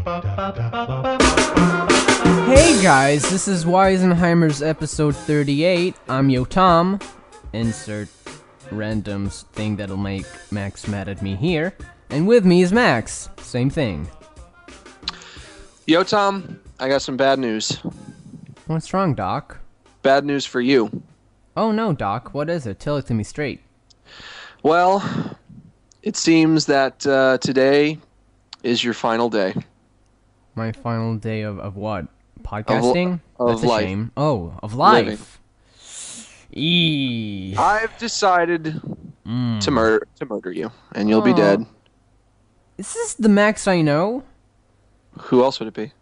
Hey guys, this is Wisenheimers episode 38. I'm Yotam. Insert random thing that'll make Max mad at me here. And with me is Max. Same thing. Yotam, I got some bad news. What's wrong, Doc? Bad news for you. Oh no, Doc. What is it? Tell it to me straight. Well, it seems that today is your final day. My final day of what? Podcasting? Of That's a life. shame. Oh, of life. Living. Eee. I've decided to murder you, and you'll be Aw. dead. Is this the Max I know? Who else would it be?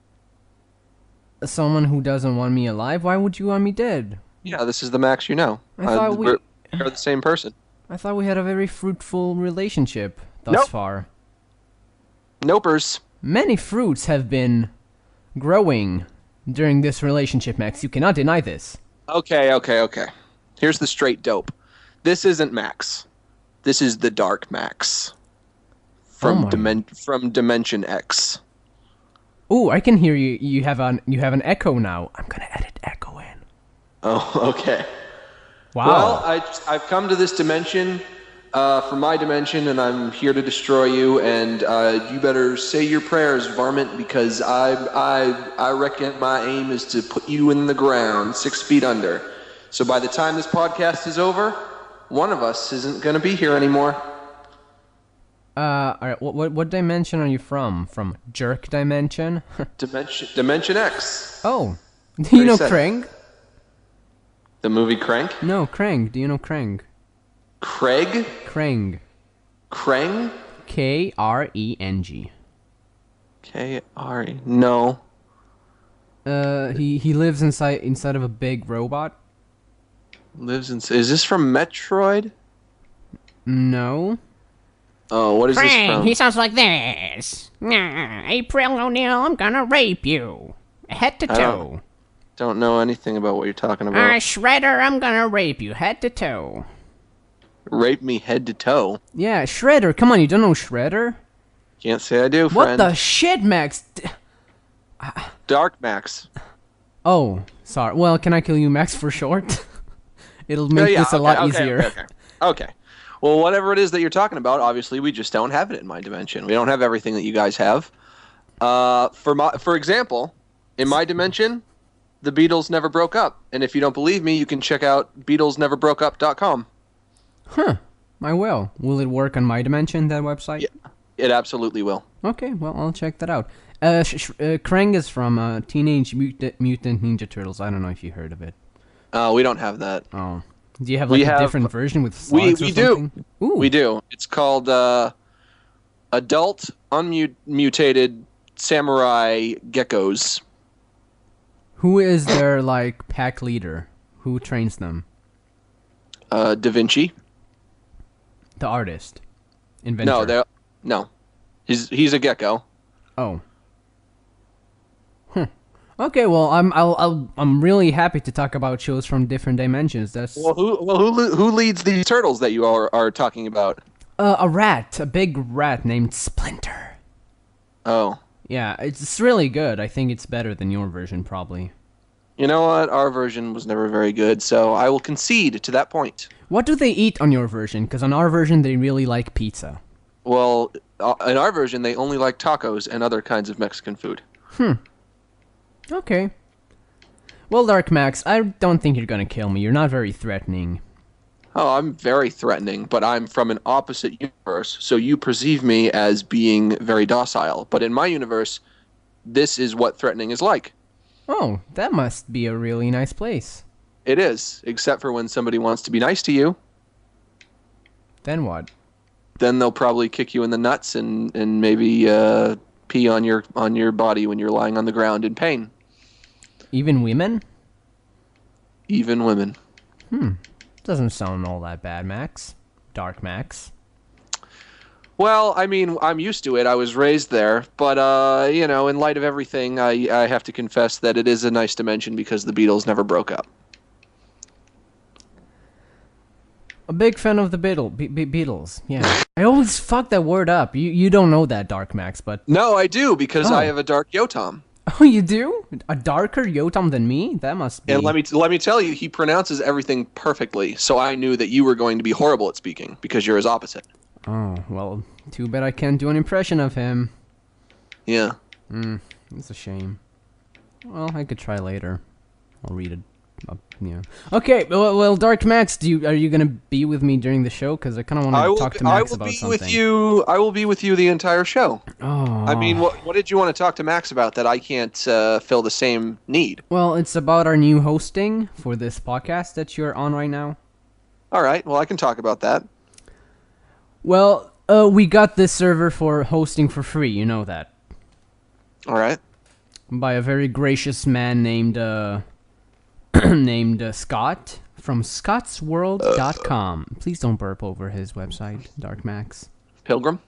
Someone who doesn't want me alive? Why would you want me dead? Yeah, this is the Max you know. I thought we're the same person. I thought we had a very fruitful relationship thus Nope. far. Nopers. Many fruits have been growing during this relationship, Max. You cannot deny this. Okay. Here's the straight dope. This isn't Max. This is the Dark Max. From Dimension X. Ooh, I can hear you. You have an echo now. I'm gonna edit echo in. Oh, okay. Wow. Well, I've come to this dimension for my dimension, and I'm here to destroy you. And you better say your prayers, varmint, because I reckon my aim is to put you in the ground 6 feet under. So by the time this podcast is over, one of us isn't going to be here anymore. Alright, what dimension are you from? From Jerk Dimension? Dimension X. Oh, do you know said. Krang? The movie Crank? No, Krang. Do you know Krang? Craig? Krang. Krang? Kreng. K-R-E. No. He lives inside of a big robot. Is this from Metroid? No. Oh, what is this Frank, from? he sounds like this. April O'Neil, I'm gonna rape you. Head to toe. Don't know anything about what you're talking about. Shredder, I'm gonna rape you. Head to toe. Rape me head to toe. Yeah, Shredder. Come on, you don't know Shredder? Can't say I do, What friend. the shit, Max? Dark Max. Oh, sorry. Well, can I kill you, Max, for short? It'll make this a lot easier. Okay. Well, whatever it is that you're talking about, obviously we just don't have it in my dimension. We don't have everything that you guys have. For example, in my dimension, the Beatles never broke up. And if you don't believe me, you can check out BeatlesNeverBrokeUp.com. Huh. I will. Will it work on my dimension, that website? Yeah, it absolutely will. Okay, well, I'll check that out. Krang is from Teenage Mutant Ninja Turtles. I don't know if you heard of it. We don't have that. Oh. Do you have like a different version with slots we or something? do. Ooh. We do. It's called Adult Unmutated Samurai Geckos. Who is their like pack leader? Who trains them? Da Vinci. The artist. Inventor. No. He's a gecko. Oh. Okay, well, I'm really happy to talk about shows from different dimensions. That's Who leads these turtles that you are talking about? a big rat named Splinter. Oh. Yeah, it's really good. I think it's better than your version, probably. You know what? Our version was never very good, so I will concede to that point. What do they eat on your version? Because on our version, they really like pizza. Well, in our version, they only like tacos and other kinds of Mexican food. Okay. Well, Dark Max, I don't think you're gonna kill me. You're not very threatening. Oh, I'm very threatening, but I'm from an opposite universe, so you perceive me as being very docile. But in my universe, this is what threatening is like. Oh, that must be a really nice place. It is, except for when somebody wants to be nice to you, Then what? then they'll probably kick you in the nuts and maybe pee on your body when you're lying on the ground in pain. Even women? Even women. Doesn't sound all that bad, Max. Dark Max. Well, I mean, I'm used to it. I was raised there. But, in light of everything, I have to confess that it is a nice dimension because the Beatles never broke up. A big fan of the Beatles. Yeah. I always fuck that word up. You don't know that, Dark Max, but... No, I do, because Oh. I have a dark Yotam. Oh, you do? A darker Yotam than me? That must be... And let me tell you, he pronounces everything perfectly, so I knew that you were going to be horrible at speaking, because you're his opposite. Oh, well, too bad I can't do an impression of him. Yeah. It's a shame. Well, I could try later. I'll read it. Yeah. Okay. Well, Dark Max, are you gonna be with me during the show? Because I kind of want to talk to Max about something. I will be with you the entire show. Oh. I mean, what did you want to talk to Max about that I can't fill the same need? Well, it's about our new hosting for this podcast that you're on right now. All right. Well, I can talk about that. Well, we got this server for hosting for free. You know that. All right. By a very gracious man named Scott from scottsworld.com. Please don't burp over his website, Dark Max. Pilgrim?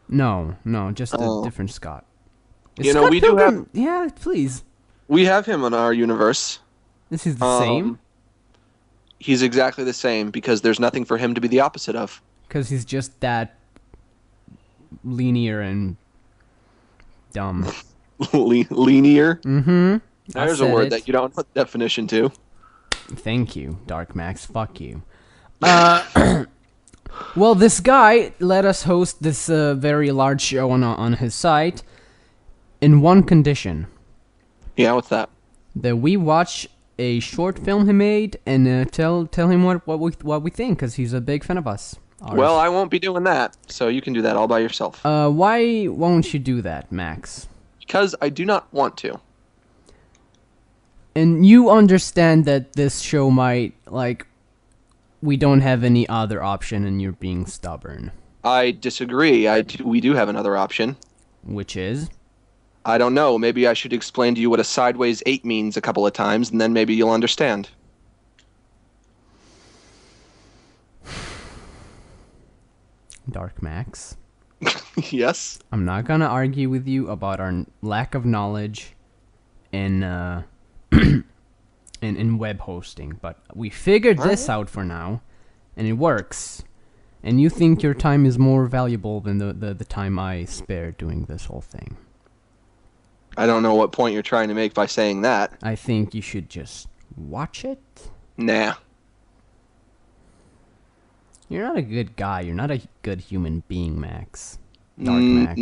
No, just a different Scott. You know, we do have... Yeah, please. We have him in our universe. This is the same? He's exactly the same, because there's nothing for him to be the opposite of. Because he's just that linear and dumb. Linear? Mm-hmm. There's a word that you don't know the definition to. Thank you, Dark Max. Fuck you. Well, this guy let us host this very large show on his site in one condition. Yeah, what's that? That we watch a short film he made and tell him what we think, because he's a big fan of us. Well, I won't be doing that, so you can do that all by yourself. Why won't you do that, Max? Because I do not want to. And you understand that this show might, we don't have any other option and you're being stubborn. I disagree. We do have another option. Which is? I don't know. Maybe I should explain to you what a sideways 8 means a couple of times, and then maybe you'll understand. Dark Max. Yes? I'm not gonna argue with you about our lack of knowledge in in web hosting, but we figured this out for now, and it works. And you think your time is more valuable than the time I spared doing this whole thing. I don't know what point you're trying to make by saying that. I think you should just watch it. Nah. You're not a good guy. You're not a good human being, Max. Dark Max.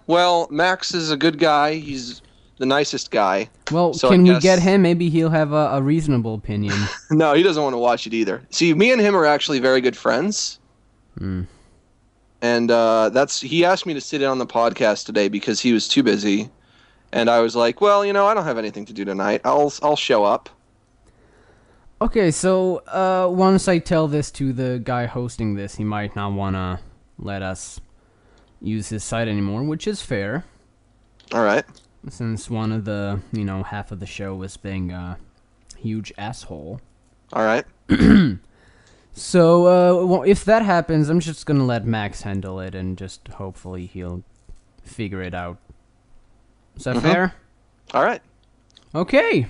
Well, Max is a good guy. He's the nicest guy. Well, so can we get him? Maybe he'll have a reasonable opinion. No, he doesn't want to watch it either. See, me and him are actually very good friends. And he asked me to sit in on the podcast today because he was too busy. And I was like, well, I don't have anything to do tonight. I'll show up. Okay, so once I tell this to the guy hosting this, he might not want to let us use his site anymore, which is fair. All right. Since one of the, half of the show was being a huge asshole. All right. So, if that happens, I'm just gonna let Max handle it, and just hopefully he'll figure it out. Is that fair? All right. Okay.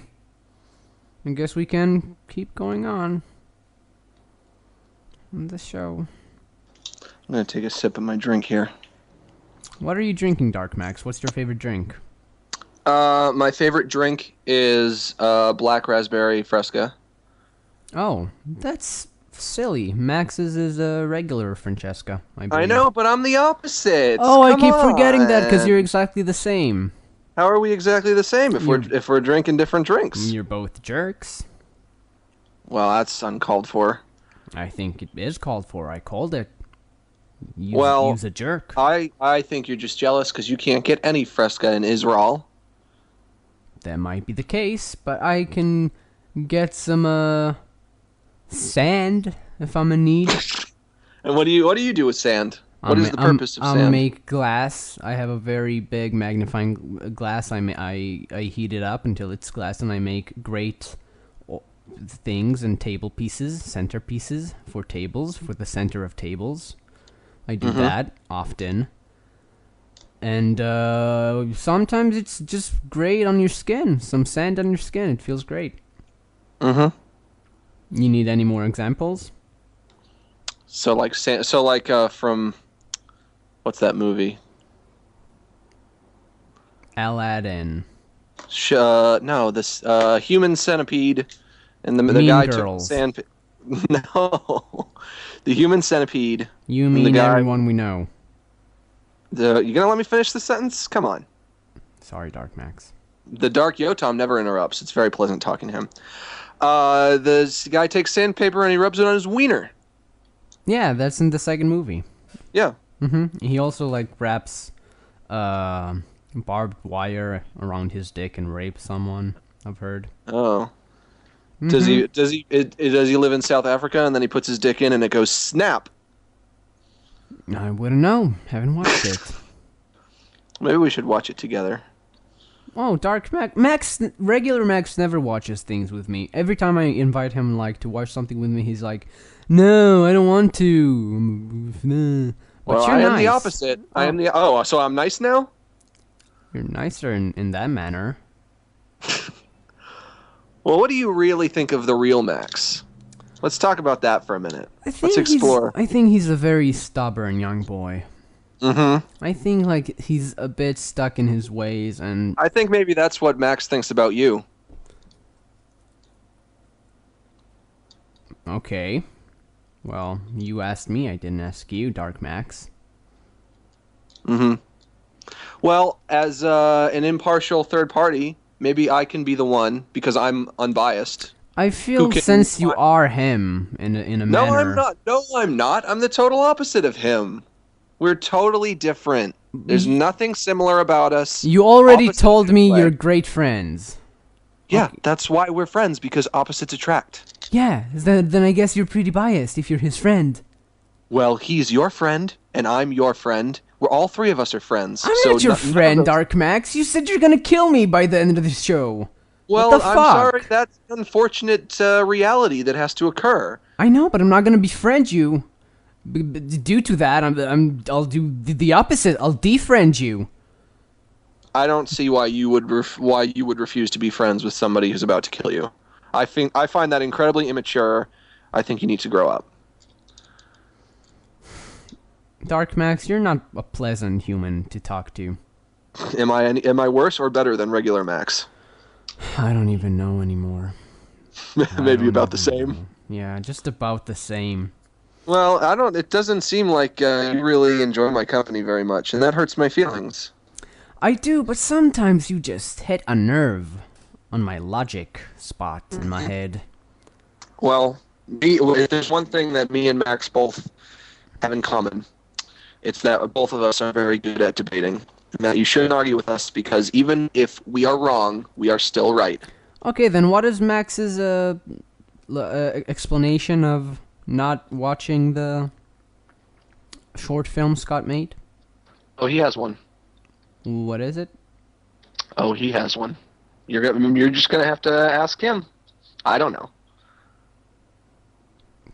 I guess we can keep going on the show. I'm going to take a sip of my drink here. What are you drinking, Dark Max? What's your favorite drink? My favorite drink is black raspberry Fresca. Oh, that's silly. Max's is a regular Francesca, I believe. I know, but I'm the opposite. Oh, Come I keep forgetting that because on. you're exactly the same. How are we exactly the same if we're drinking different drinks? You're both jerks. Well, that's uncalled for. I think it is called for. I called it. Use a jerk. I think you're just jealous because you can't get any Fresca in Israel. That might be the case, but I can get some sand if I'm in need. And what do you do with sand? What is the purpose of sand? I'll make glass. I have a very big magnifying glass. I heat it up until it's glass, and I make great things and table pieces, centerpieces for tables, for the center of tables. I do that often. And sometimes it's just great on your skin. Some sand on your skin. It feels great. You need any more examples? So like from what's that movie? Aladdin. No, this Human Centipede, and the Mean guy Girls. took the sand. No, the Human Centipede. You and the mean guy, everyone we know. You gonna let me finish the sentence? Come on. Sorry, Dark Max. The Dark Yotam never interrupts. It's very pleasant talking to him. This guy takes sandpaper and he rubs it on his wiener. Yeah, that's in the second movie. Yeah. He also like wraps barbed wire around his dick and rapes someone. I've heard. Oh. Does he live in South Africa and then he puts his dick in and it goes snap? I wouldn't know. Haven't watched it. Maybe we should watch it together. Oh, Dark Max. Regular Max never watches things with me. Every time I invite him like to watch something with me, he's like, "No, I don't want to." But Well, you're I am nice. the opposite. So I'm nice now? You're nicer in that manner. Well, what do you really think of the real Max? Let's talk about that for a minute. Let's explore. I think he's a very stubborn young boy. Mm-hmm. I think like he's a bit stuck in his ways, and I think maybe that's what Max thinks about you. okay. Well, you asked me, I didn't ask you, Dark Max. Mm-hmm. Well, as an impartial third party, maybe I can be the one because I'm unbiased. I feel since you are him in a No, manner. I'm not. No, I'm not. I'm the total opposite of him. We're totally different. There's nothing similar about us. You already Opposites told me attract. you're great friends. Yeah, that's why we're friends, because opposites attract. Yeah, then I guess you're pretty biased if you're his friend. Well, he's your friend, and I'm your friend. We're all three of us are friends. I'm so not your none of friend, those- Dark Max. You said you're gonna kill me by the end of the show. Well, what the I'm fuck? sorry. That's an unfortunate reality that has to occur. I know, but I'm not gonna befriend you. Due to that, I'll do the opposite. I'll defriend you. I don't see why you would refuse to be friends with somebody who's about to kill you. I find that incredibly immature. I think you need to grow up. Dark Max, you're not a pleasant human to talk to. Am I worse or better than regular Max? I don't even know anymore. Maybe about the same. Yeah, just about the same. Well, I don't. It doesn't seem like you really enjoy my company very much, and that hurts my feelings. I do, but sometimes you just hit a nerve on my logic spot in my head. Well, if there's one thing that me and Max both have in common, it's that both of us are very good at debating. And that you shouldn't argue with us because even if we are wrong, we are still right. Okay, then what is Max's explanation of not watching the short film Scott made? Oh, he has one. What is it? Oh, he has one. You're just gonna have to ask him. I don't know.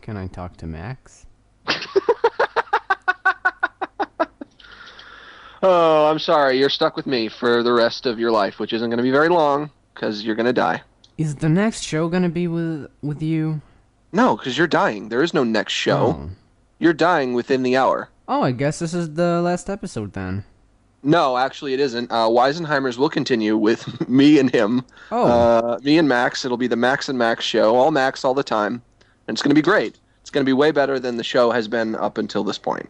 Can I talk to Max? Oh, I'm sorry. You're stuck with me for the rest of your life, which isn't going to be very long, because you're going to die. Is the next show gonna be with you? No, because you're dying. There is no next show. Oh. You're dying within the hour. Oh, I guess this is the last episode then. No, actually it isn't. Wisenheimers will continue with me and him. Oh. Me and Max. It'll be the Max and Max show. All Max all the time. And it's going to be great. It's going to be way better than the show has been up until this point.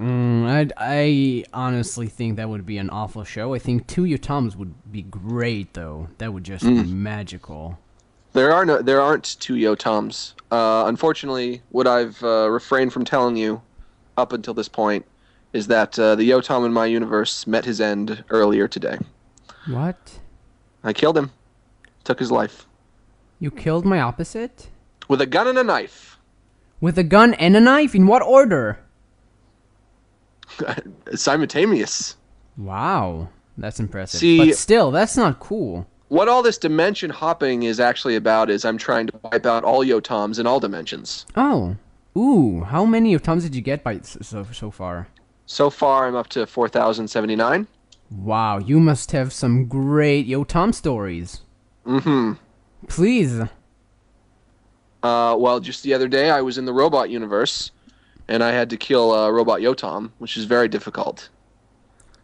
I honestly think that would be an awful show. I think Two Yotams would be great, though. That would just be magical. There aren't two Yotams. Unfortunately, what I've refrained from telling you up until this point is that the Yotam in my universe met his end earlier today. What? I killed him. Took his life. You killed my opposite? With a gun and a knife. With a gun and a knife? In what order? Simultaneous. Wow. That's impressive. See- But still, that's not cool. What all this dimension hopping is actually about is I'm trying to wipe out all Yotams in all dimensions. Oh. Ooh, how many Yotams did you get by so far? So far, I'm up to 4,079. Wow, you must have some great Yotam stories. Mm-hmm. Please. Well, just the other day I was in the robot universe, and I had to kill Robot Yotam, which is very difficult.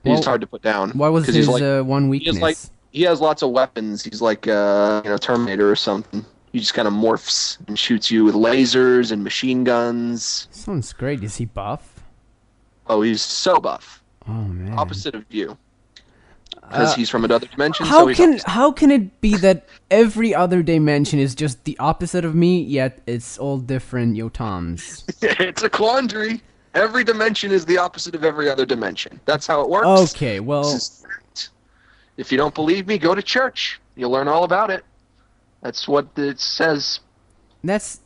He's Well, hard to put down what was because his he's like one he has like weakness? he has lots of weapons. He's like Terminator or something. He just kind of morphs and shoots you with lasers and machine guns. Sounds great. Is he buff? Oh, he's so buff. Oh man. Opposite of you. Because he's from another dimension, How so he's can opposite. how can it be that every other dimension is just the opposite of me, yet it's all different Yotams? It's a quandary. Every dimension is the opposite of every other dimension. That's how it works. Okay, well, This is fact. If you don't believe me, go to church. You'll learn all about it. That's what it says. that's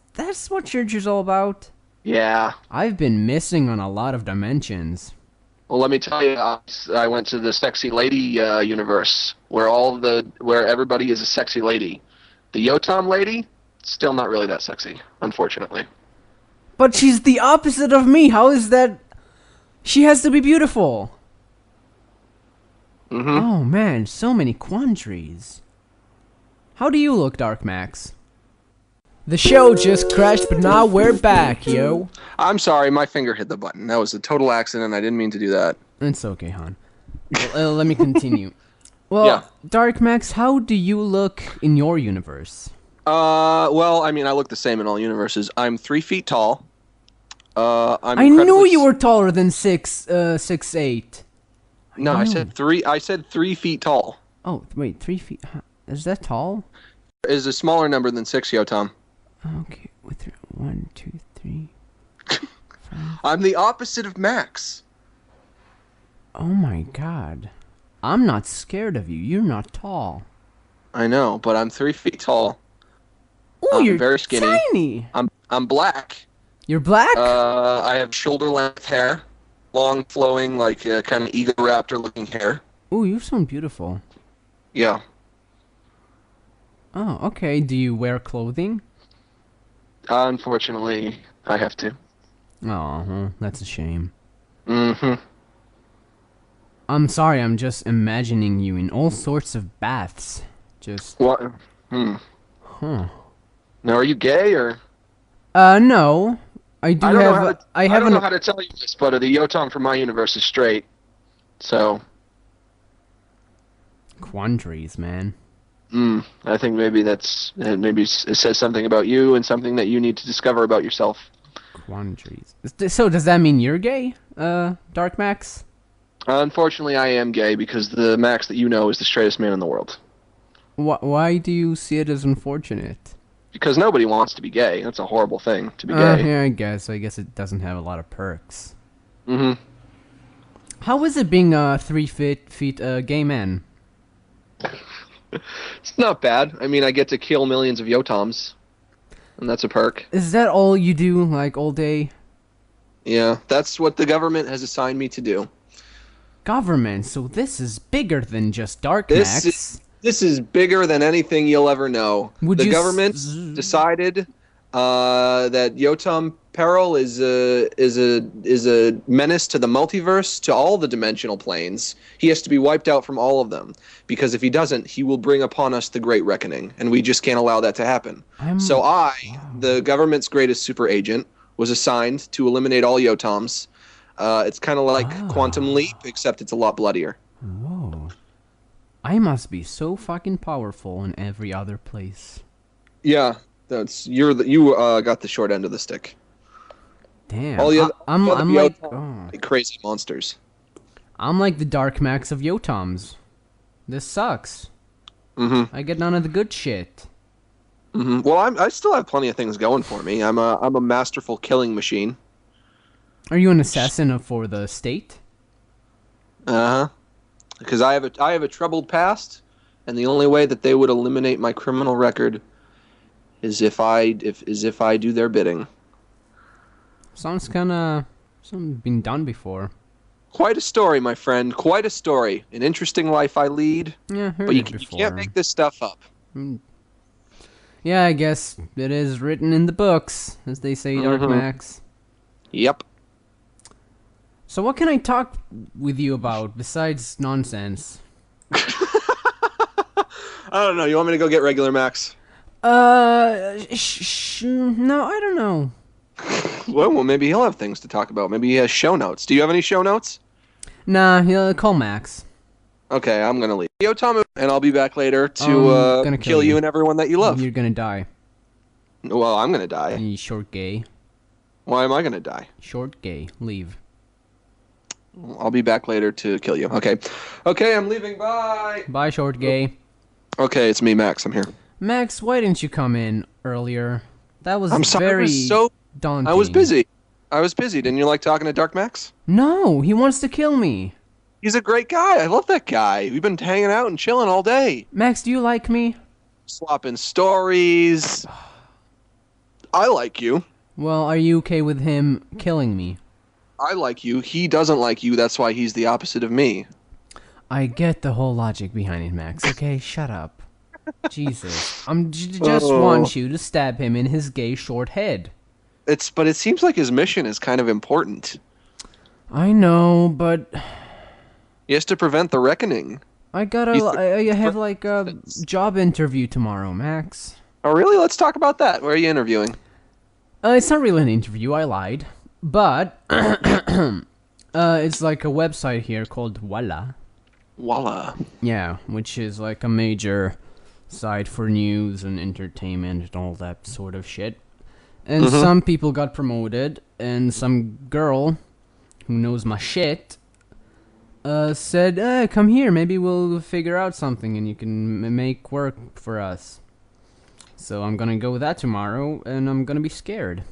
what church is all about. Yeah. I've been missing on a lot of dimensions. Well, let me tell you, I went to the sexy lady universe, where everybody is a sexy lady. The Yotam lady, still not really that sexy, unfortunately. But she's the opposite of me. How is that? She has to be beautiful. Mm-hmm. Oh man, so many quandaries. How do you look, Dark Max? The show just crashed, but now we're back, yo. I'm sorry, my finger hit the button. That was a total accident. I didn't mean to do that. It's okay, hon. Well, let me continue. Well, Yeah. Dark Max, how do you look in your universe? Well, I mean, I look the same in all universes. I'm 3 feet tall. I knew you were taller than 6'8". No, I said 3. I said 3 feet tall. Oh, wait, 3 feet. Huh, is that tall? Is a smaller number than 6, Yotam. Okay, with 1, 2, 3. I'm the opposite of Max. Oh my God, I'm not scared of you. You're not tall. I know, but I'm 3 feet tall. Oh, I'm you're very skinny. tiny. I'm black. You're black. I have shoulder length hair, long flowing like kind of eagle raptor looking hair. Oh, you sound beautiful. Yeah. Oh, okay. Do you wear clothing? Unfortunately, I have to. Oh, that's a shame. Mm-hmm. I'm sorry, I'm just imagining you in all sorts of baths. Just, What? huh. Now, are you gay or? No. I do I don't know how have, to, I I have don't know an, how to tell you this, but the Yotam from my universe is straight. So, quandaries, man. I think maybe maybe it says something about you and something that you need to discover about yourself. Quandaries. So, does that mean you're gay, Dark Max? Unfortunately, I am gay because the Max that you know is the straightest man in the world. Why do you see it as unfortunate? Because nobody wants to be gay. That's a horrible thing, to be gay. Yeah, I guess it doesn't have a lot of perks. Mm-hmm. How is it being a 3 feet gay man? It's not bad. I mean, I get to kill millions of Yotams, and that's a perk. Is that all you do, like, all day? Yeah, that's what the government has assigned me to do. Government, so this is bigger than just Dark This Max. This is bigger than anything you'll ever know. Would The you government decided that Yotam Perel is a menace to the multiverse, to all the dimensional planes. He has to be wiped out from all of them, because if he doesn't, he will bring upon us the Great Reckoning, and we just can't allow that to happen. So the government's greatest super agent, was assigned to eliminate all Yotams. It's kind of like Quantum Leap, except it's a lot bloodier. Whoa. I must be so fucking powerful in every other place. Yeah, you got the short end of the stick. Damn. All the other, I'm like crazy monsters. I'm like the Dark Max of Yotams. This sucks. Mm-hmm. I get none of the good shit. Mm-hmm. Well, I still have plenty of things going for me. I'm a masterful killing machine. Are you an assassin for the state? Uh-huh. Because I have a troubled past, and the only way that they would eliminate my criminal record is if I do their bidding. Sounds kinda something been done before. Quite a story, my friend. Quite a story. An interesting life I lead. Yeah, heard But you it before. can't make this stuff up. Yeah, I guess it is written in the books, as they say, Dark Max. Yep. So what can I talk with you about besides nonsense? I don't know. You want me to go get regular Max? No, I don't know. Well, maybe he'll have things to talk about. Maybe he has show notes. Do you have any show notes? Nah, he'll call Max. Okay, I'm gonna leave. Yotam, and I'll be back later I'm to gonna kill you and everyone that you love. You're gonna die. Well, I'm gonna die. You short gay. Why am I gonna die? Short gay. Leave. I'll be back later to kill you. Okay. Okay, I'm leaving. Bye. Bye, short gay. Okay, it's me, Max. I'm here. Max, why didn't you come in earlier? That was I'm sorry. very I was so daunting. I was busy. Didn't you like talking to Dark Max? No, he wants to kill me. He's a great guy. I love that guy. We've been hanging out and chilling all day. Max, do you like me? Swapping stories. I like you. Well, are you okay with him killing me? I like you. He doesn't like you. That's why he's the opposite of me. I get the whole logic behind it, Max. Okay, shut up. Jesus. I'm just want you to stab him in his gay short head. But it seems like his mission is kind of important. I know, but He has to prevent the reckoning. I have like a job interview tomorrow, Max. Oh, really? Let's talk about that. Where are you interviewing? It's not really an interview, I lied. But it's like a website here called Voila. Voila. Yeah, which is like a major site for news and entertainment and all that sort of shit. And some people got promoted, and some girl who knows my shit said, come here, maybe we'll figure out something and you can make work for us. So I'm gonna go with that tomorrow, and I'm gonna be scared.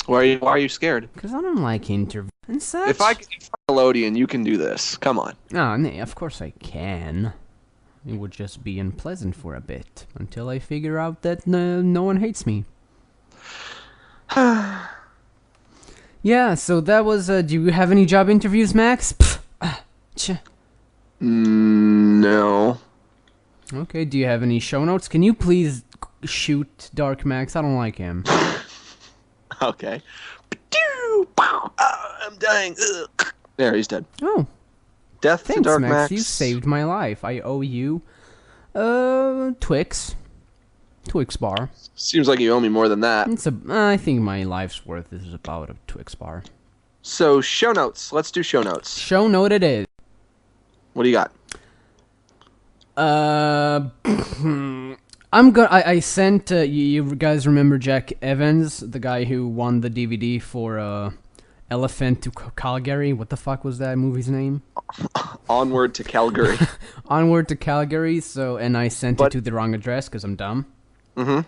Why are you scared? Because I don't like interviews and such. If I Nickelodeon, you can do this. Come on. Oh, nee, of course I can. It would just be unpleasant for a bit, until I figure out that no one hates me. Yeah, so that was, do you have any job interviews, Max? No. Okay, do you have any show notes? Can you please shoot Dark Max? I don't like him. Okay. I'm dying. Ugh. There, he's dead. Oh, Death thanks, to Dark Max. Max. You saved my life. I owe you, Twix bar. Seems like you owe me more than that. I think my life's worth is about a Twix bar. So, show notes. Let's do show notes. Show note it is. What do you got? I sent, you guys remember Jack Evans, the guy who won the DVD for, Elephant to Calgary? What the fuck was that movie's name? Onward to Calgary. Onward to Calgary, and I sent it to the wrong address, because I'm dumb. Mm-hmm.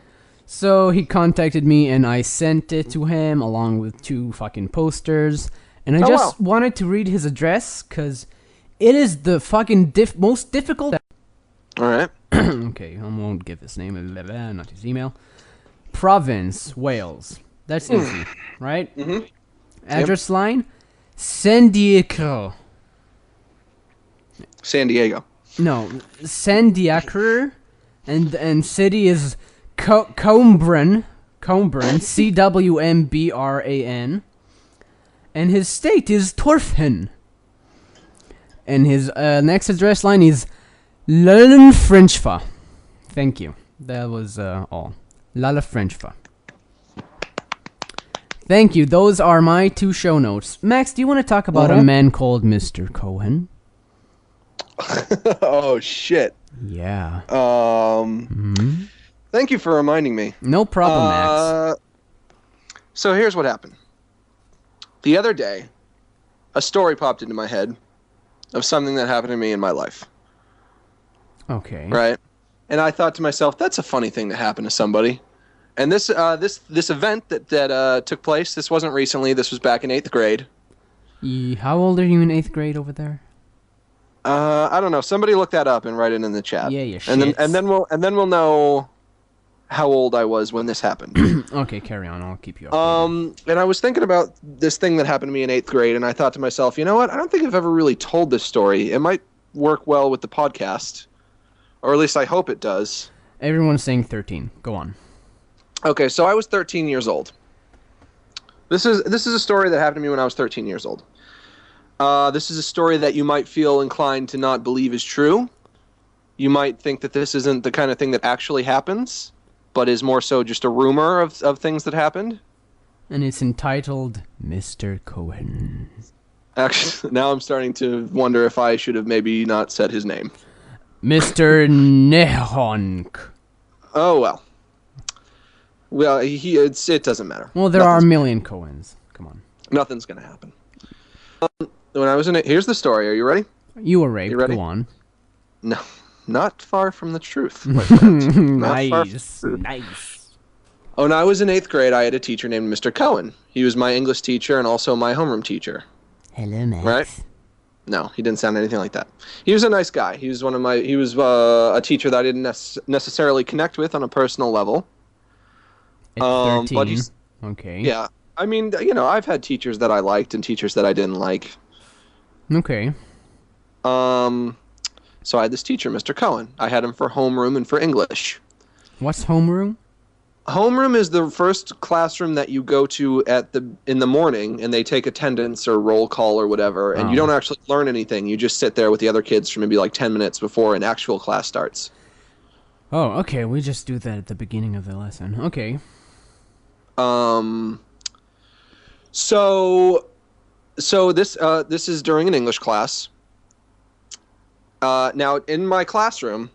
So he contacted me, and I sent it to him, along with 2 fucking posters, and I wanted to read his address, because it is the fucking most difficult... Alright. Okay, I won't give his name, not his email. Province, Wales. That's easy, right? Mm-hmm. Address line? San Diego. San Diego. No, San Diego, and city is Combran, CWMBRAN, and his state is Torfhen. And his next address line is Lala Frenchfa. Thank you. That was all. Lala Frenchfa. Thank you. Those are my 2 show notes. Max, do you want to talk about a man called Mr. Cohen? Oh, shit. Yeah. Thank you for reminding me. No problem, Max. So here's what happened. The other day, a story popped into my head of something that happened to me in my life. Okay. Right? And I thought to myself, that's a funny thing to happen to somebody. And this event that took place, this wasn't recently, this was back in 8th grade. How old are you in 8th grade over there? I don't know. Somebody look that up and write it in the chat. Yeah, and then we'll know how old I was when this happened. Okay, carry on. I'll keep you up. And I was thinking about this thing that happened to me in 8th grade, and I thought to myself, you know what? I don't think I've ever really told this story. It might work well with the podcast, or at least I hope it does. Everyone's saying 13. Go on. Okay, so I was 13 years old. This is a story that happened to me when I was 13 years old. This is a story that you might feel inclined to not believe is true. you might think that this isn't the kind of thing that actually happens, but is more so just a rumor of things that happened. And it's entitled Mr. Cohen. Actually, now I'm starting to wonder if I should have maybe not said his name. Mr. Nehonk. Oh, well. Well, it doesn't matter. Well, there are a million Cohens. Come on. Nothing's going to happen. When I was in it, here's the story. Are you ready? You were raped. You ready? Go on. No, not far from the truth, my friend. Nice. Nice. When I was in 8th grade, I had a teacher named Mr. Cohen. He was my English teacher and also my homeroom teacher. Hello, Max. Right? No, he didn't sound anything like that. He was a nice guy. He was a teacher that I didn't necessarily connect with on a personal level. At 13. But he's, okay. yeah. I mean, I've had teachers that I liked and teachers that I didn't like. Okay. So I had this teacher, Mr. Cohen. I had him for homeroom and for English. What's homeroom? Homeroom is the first classroom that you go to in the morning, and they take attendance or roll call or whatever, and you don't actually learn anything. You just sit there with the other kids for maybe like 10 minutes before an actual class starts. Oh, okay. We just do that at the beginning of the lesson. Okay. So this is during an English class. Now in my classroom,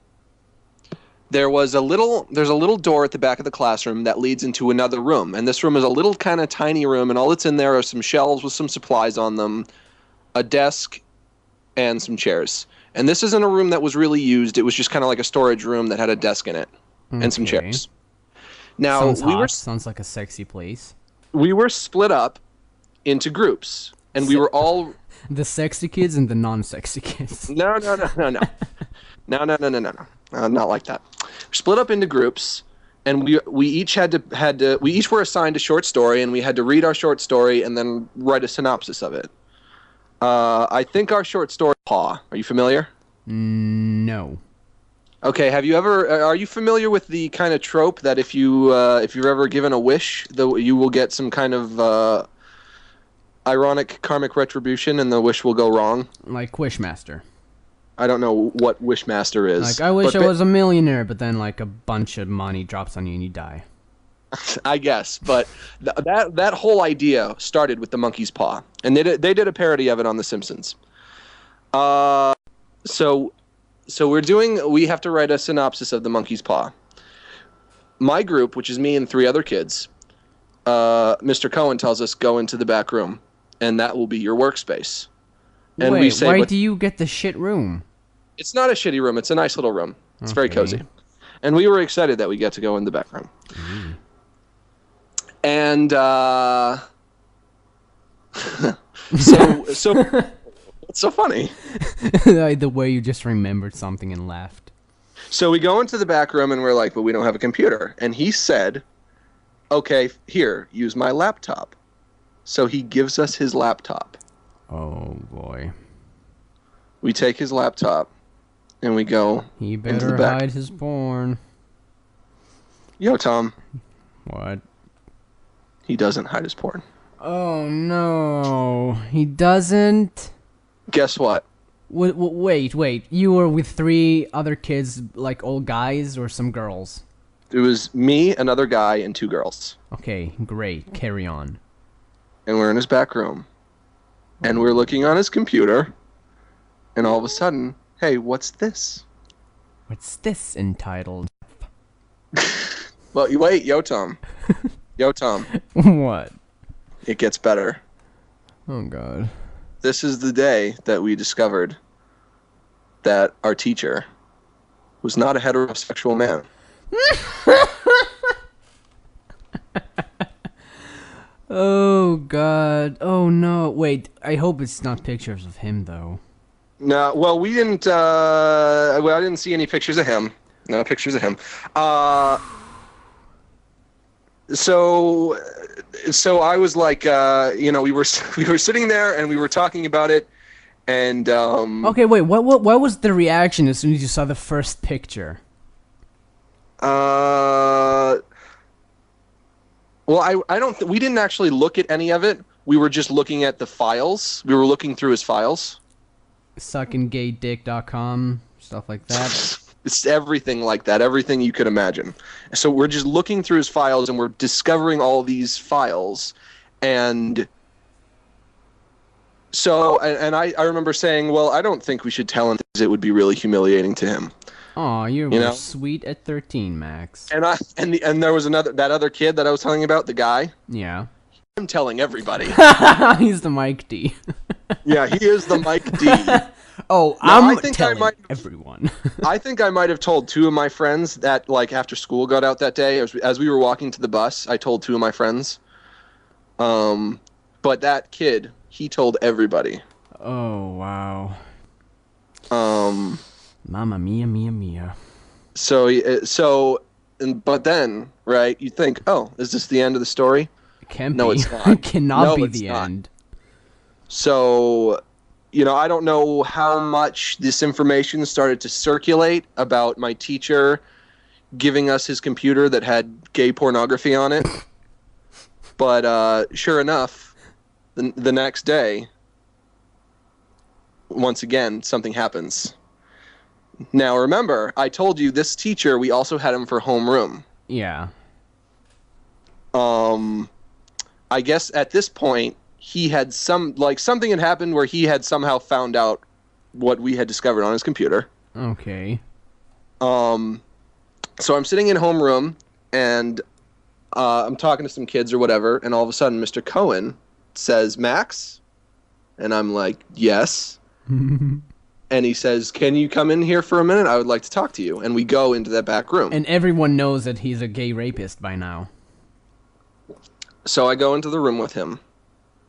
there's a little door at the back of the classroom that leads into another room, and this room is a little kind of tiny room, and all that's in there are some shelves with some supplies on them, a desk, and some chairs. And this isn't a room that was really used. It was just kind of like a storage room that had a desk in it and some chairs. Now Sounds like a sexy place. We were split up into groups, and we were all the sexy kids and the non-sexy kids. No. Not like that. We're split up into groups, and we each we each were assigned a short story, and we had to read our short story and then write a synopsis of it. I think our short story, Paw. Are you familiar? No. Okay. Are you familiar with the kind of trope that if you're ever given a wish, you will get some kind of ironic karmic retribution, and the wish will go wrong? Like Wishmaster. I don't know what Wishmaster is. Like, I wish I was a millionaire, but then like a bunch of money drops on you and you die. I guess, but that whole idea started with the monkey's paw, and they did a parody of it on The Simpsons. So we have to write a synopsis of the monkey's paw. My group, which is me and 3 other kids, Mr. Cohen tells us go into the back room, and that will be your workspace. And wait, we say, why do you get the shit room? It's not a shitty room. It's a nice little room. It's very cozy. And we were excited that we get to go in the back room. And so what's so funny? The way you just remembered something and laughed. So we go into the back room and we're like, but we don't have a computer. And he said, okay, here, use my laptop. So he gives us his laptop. Oh boy. We take his laptop and we go He into the better back. hide his porn. Yotam. What? He doesn't hide his porn. Oh no. He doesn't? Guess what? Wait. You were with 3 other kids, like old guys or some girls? It was me, another guy, and 2 girls. Okay, great. Carry on. And we're in his back room. And we're looking on his computer. And all of a sudden, hey, what's this? What's this entitled? Well, wait, Yotam. Yotam. What? It gets better. Oh god. This is the day that we discovered that our teacher was not a heterosexual man. Oh god. Oh no. Wait, I hope it's not pictures of him though. No, well, we didn't. I didn't see any pictures of him. No pictures of him. So I was like, we were sitting there and we were talking about it, and Okay, wait. What was the reaction as soon as you saw the first picture? Well, I don't. We didn't actually look at any of it. We were just looking at the files. We were looking through his files. Suckingaydick.com, stuff like that. It's everything like that, everything you could imagine. So we're just looking through his files, and we're discovering all these files. And so, I remember saying, well, I don't think we should tell him because it would be really humiliating to him. Aw, you You were know? sweet at 13, Max. And there was that other kid that I was telling you about, the guy. Yeah. I'm telling everybody. He's the Mike D. Yeah, he is the Mike D. Oh, No, I'm I think telling everyone. I think I might have told two of my friends that, like, after school got out that day, as we were walking to the bus, I told two of my friends. But that kid, he told everybody. Oh, wow. Mamma mia, mia, mia. But then, right, you think, oh, is this the end of the story? It can't No, be. it's not. It cannot No, be it's the not. end. So, I don't know how much this information started to circulate about my teacher giving us his computer that had gay pornography on it. But sure enough, the next day, once again, something happens. Now, remember, I told you this teacher, we also had him for homeroom. Yeah. I guess at this point, he had something had happened where he had somehow found out what we had discovered on his computer. Okay. So I'm sitting in homeroom, and I'm talking to some kids or whatever, and all of a sudden Mr. Cohen says, Max? And I'm like, yes. And he says, can you come in here for a minute? I would like to talk to you. And we go into that back room. And everyone knows that he's a gay rapist by now. So I go into the room with him,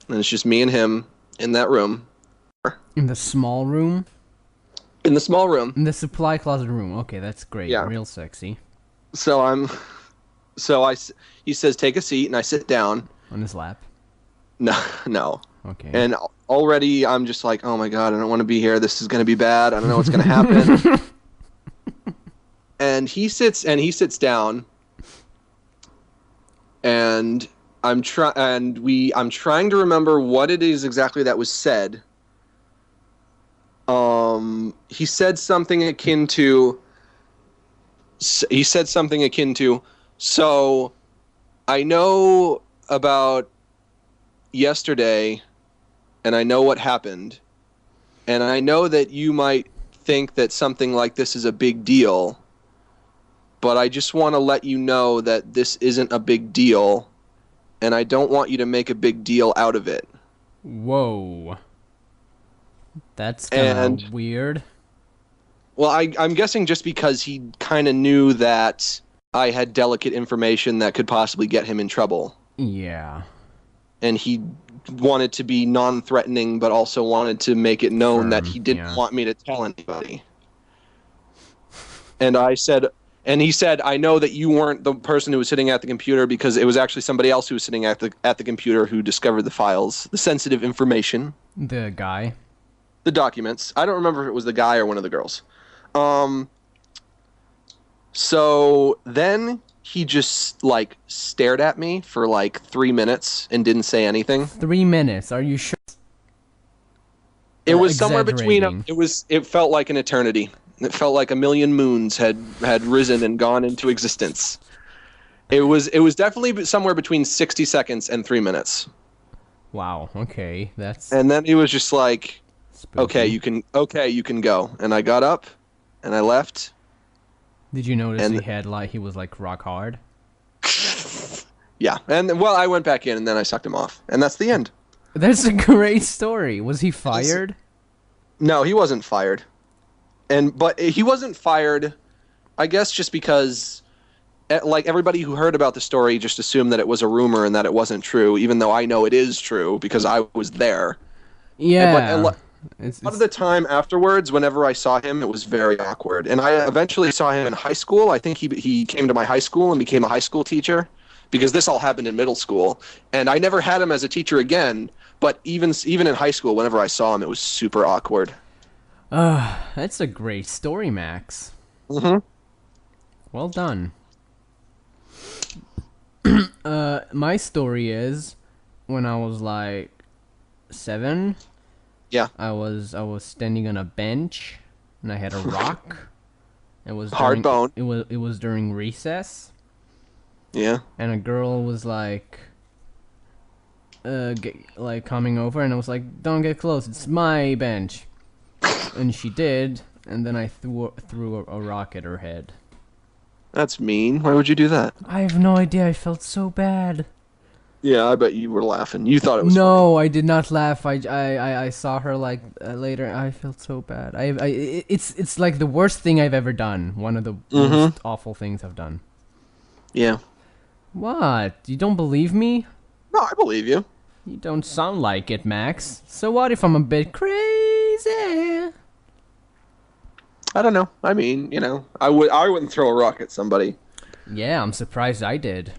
and it's just me and him in that room. In the small room? In the small room. In the supply closet room. Okay, that's great. Yeah. Real sexy. He says, take a seat, and I sit down. On his lap. No. Okay. And already I'm just like, oh my God, I don't want to be here. This is going to be bad. I don't know what's going to happen. And he sits down, and I'm trying to remember what it is exactly that was said. He said something akin to, so I know about yesterday, and I know what happened, and I know that you might think that something like this is a big deal, but I just want to let you know that this isn't a big deal, and I don't want you to make a big deal out of it. Whoa. That's kind of weird. Well, I'm guessing just because he kind of knew that I had delicate information that could possibly get him in trouble. Yeah. And he wanted to be non-threatening, but also wanted to make it known that he didn't want me to tell anybody. And he said, I know that you weren't the person who was sitting at the computer, because it was actually somebody else who was sitting at the computer who discovered the files, the sensitive information. The guy. The documents. I don't remember if it was the guy or one of the girls. So then he just, stared at me for, 3 minutes and didn't say anything. 3 minutes, are you sure? It was somewhere between, Exaggerating. it felt like an eternity. It felt like a million moons had risen and gone into existence. It was definitely somewhere between 60 seconds and 3 minutes. Wow, okay, that's... And then he was just like, spooky. okay, you can go. And I got up, and I left. Did you notice he was rock hard? Yeah, and well, I went back in, and then I sucked him off, and that's the end. That's a great story. Was he fired? No, he wasn't fired. But he wasn't fired, I guess, just because, everybody who heard about the story just assumed that it was a rumor and that it wasn't true, even though I know it is true because I was there. Yeah. A lot of the time afterwards, whenever I saw him, it was very awkward. And I eventually saw him in high school. I think he came to my high school and became a high school teacher, because this all happened in middle school. And I never had him as a teacher again, but even in high school, whenever I saw him, it was super awkward. That's a great story, Max. Mm-hmm. Well done. My story is, when I was 7, Yeah. I was standing on a bench, and I had a rock, It was Hard bone. It was during recess, Yeah. and a girl was like, coming over, and I was like, "Don't get close. It's my bench." And she did, and then I threw a rock at her head. That's mean. Why would you do that? I have no idea. I felt so bad. Yeah, I bet you were laughing. You thought it was No, I did not laugh. I saw her like later. I felt so bad. It's like the worst thing I've ever done. One of the most awful things I've done. Yeah. What? You don't believe me? No, I believe you. You don't sound like it, Max. So what if I'm a bit crazy? I don't know. I mean, you know, I wouldn't throw a rock at somebody. Yeah, I'm surprised I did.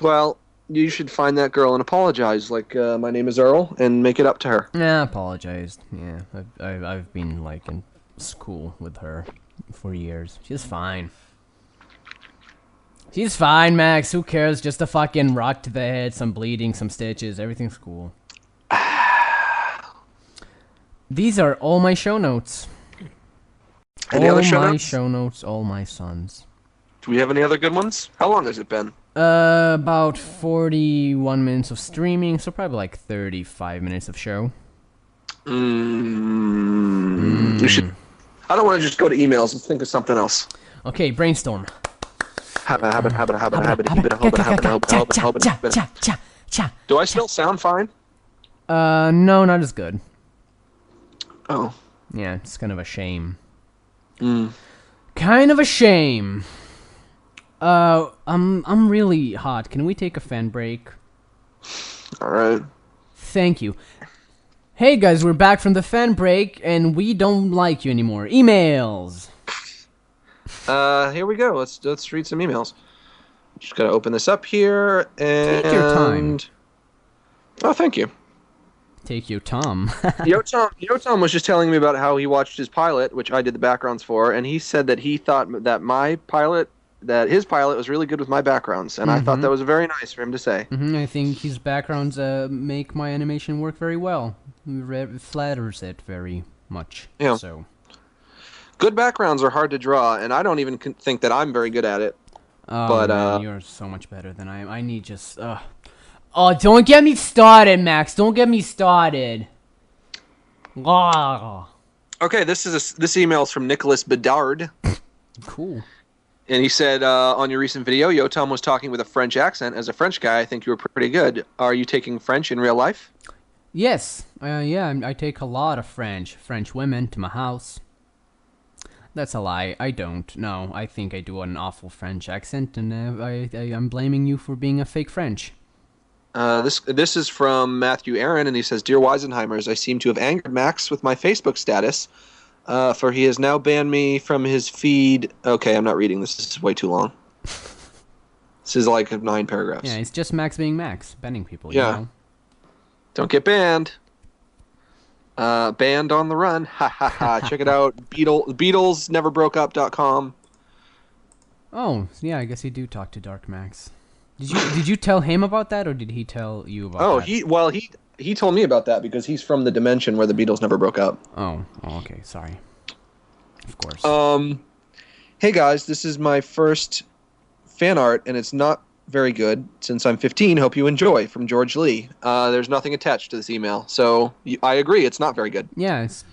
Well, you should find that girl and apologize, like, my name is Earl, and make it up to her. Yeah, I apologized. Yeah, I've been like in school with her for years. She's fine. She's fine, Max. Who cares? Just a fucking rock to the head, some bleeding, some stitches. Everything's cool. These are all my show notes. Any other show All my notes? show notes, all my sons. Do we have any other good ones? How long has it been? About 41 minutes of streaming, so probably like 35 minutes of show. We should. I don't want to just go to emails. Let's think of something else. Okay, brainstorm. Do I still sound fine? No, not as good. Oh. Yeah, it's kind of a shame. Kind of a shame. I'm really hot. Can we take a fan break? All right. Thank you. Hey guys, we're back from the fan break, and we don't like you anymore. Emails. Here we go. Let's read some emails. Just gotta open this up here and. Take your time. Oh, thank you. Take your time. Yotam was just telling me about how he watched his pilot, which I did the backgrounds for, and he said that he thought that his pilot was really good with my backgrounds, and I thought that was very nice for him to say. I think his backgrounds make my animation work very well. Flatters it very much. Yeah. So. Good backgrounds are hard to draw, and I don't even think that I'm very good at it. Oh, but man, you're so much better than I am. I need just. Oh, don't get me started, Max. Don't get me started. Okay, this email is from Nicholas Bedard. Cool. And he said, on your recent video, Yotam was talking with a French accent. As a French guy, I think you were pretty good. Are you taking French in real life? Yes. Yeah, I take a lot of French women to my house. That's a lie. I don't. No, I think I do an awful French accent, and I'm blaming you for being a fake French. This is from Matthew Aaron, and he says, Dear Wisenheimers, I seem to have angered Max with my Facebook status, for he has now banned me from his feed. Okay, I'm not reading this. This is way too long. This is like 9 paragraphs. Yeah, it's just Max being Max, banning people, Yeah. you know? Don't get banned. Banned on the run. Ha ha ha. Check it out. BeatlesNeverBrokeUp.com. Oh, yeah, I guess you do talk to Dark Max. Did you tell him about that, or did he tell you about that? He told me about that because he's from the dimension where the Beatles never broke up. Oh, okay, sorry. Of course. Hey guys, this is my first fan art, and it's not very good. Since I'm 15, hope you enjoy. From George Lee. There's nothing attached to this email, so I agree, it's not very good. Yeah, it's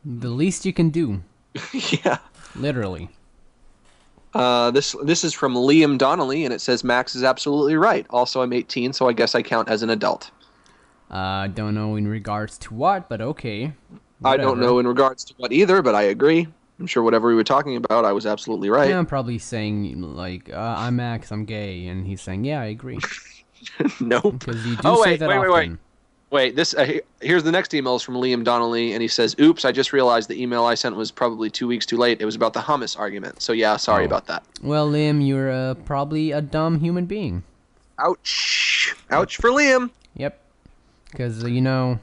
the least you can do. Yeah. Literally. This is from Liam Donnelly, and it says Max is absolutely right. Also, I'm 18, so I guess I count as an adult. Don't know in regards to what, but okay. I don't know in regards to what either, but I agree. I'm sure whatever we were talking about, I was absolutely right. Yeah, I'm probably saying, like, I'm Max, I'm gay, and he's saying, yeah, I agree. Nope. Because you do say that often. Wait, here's the next email is from Liam Donnelly, and he says, oops, I just realized the email I sent was probably 2 weeks too late. It was about the hummus argument. So yeah, sorry about that. Well, Liam, you're probably a dumb human being. Ouch. Ouch for Liam. Yep. Because, you know,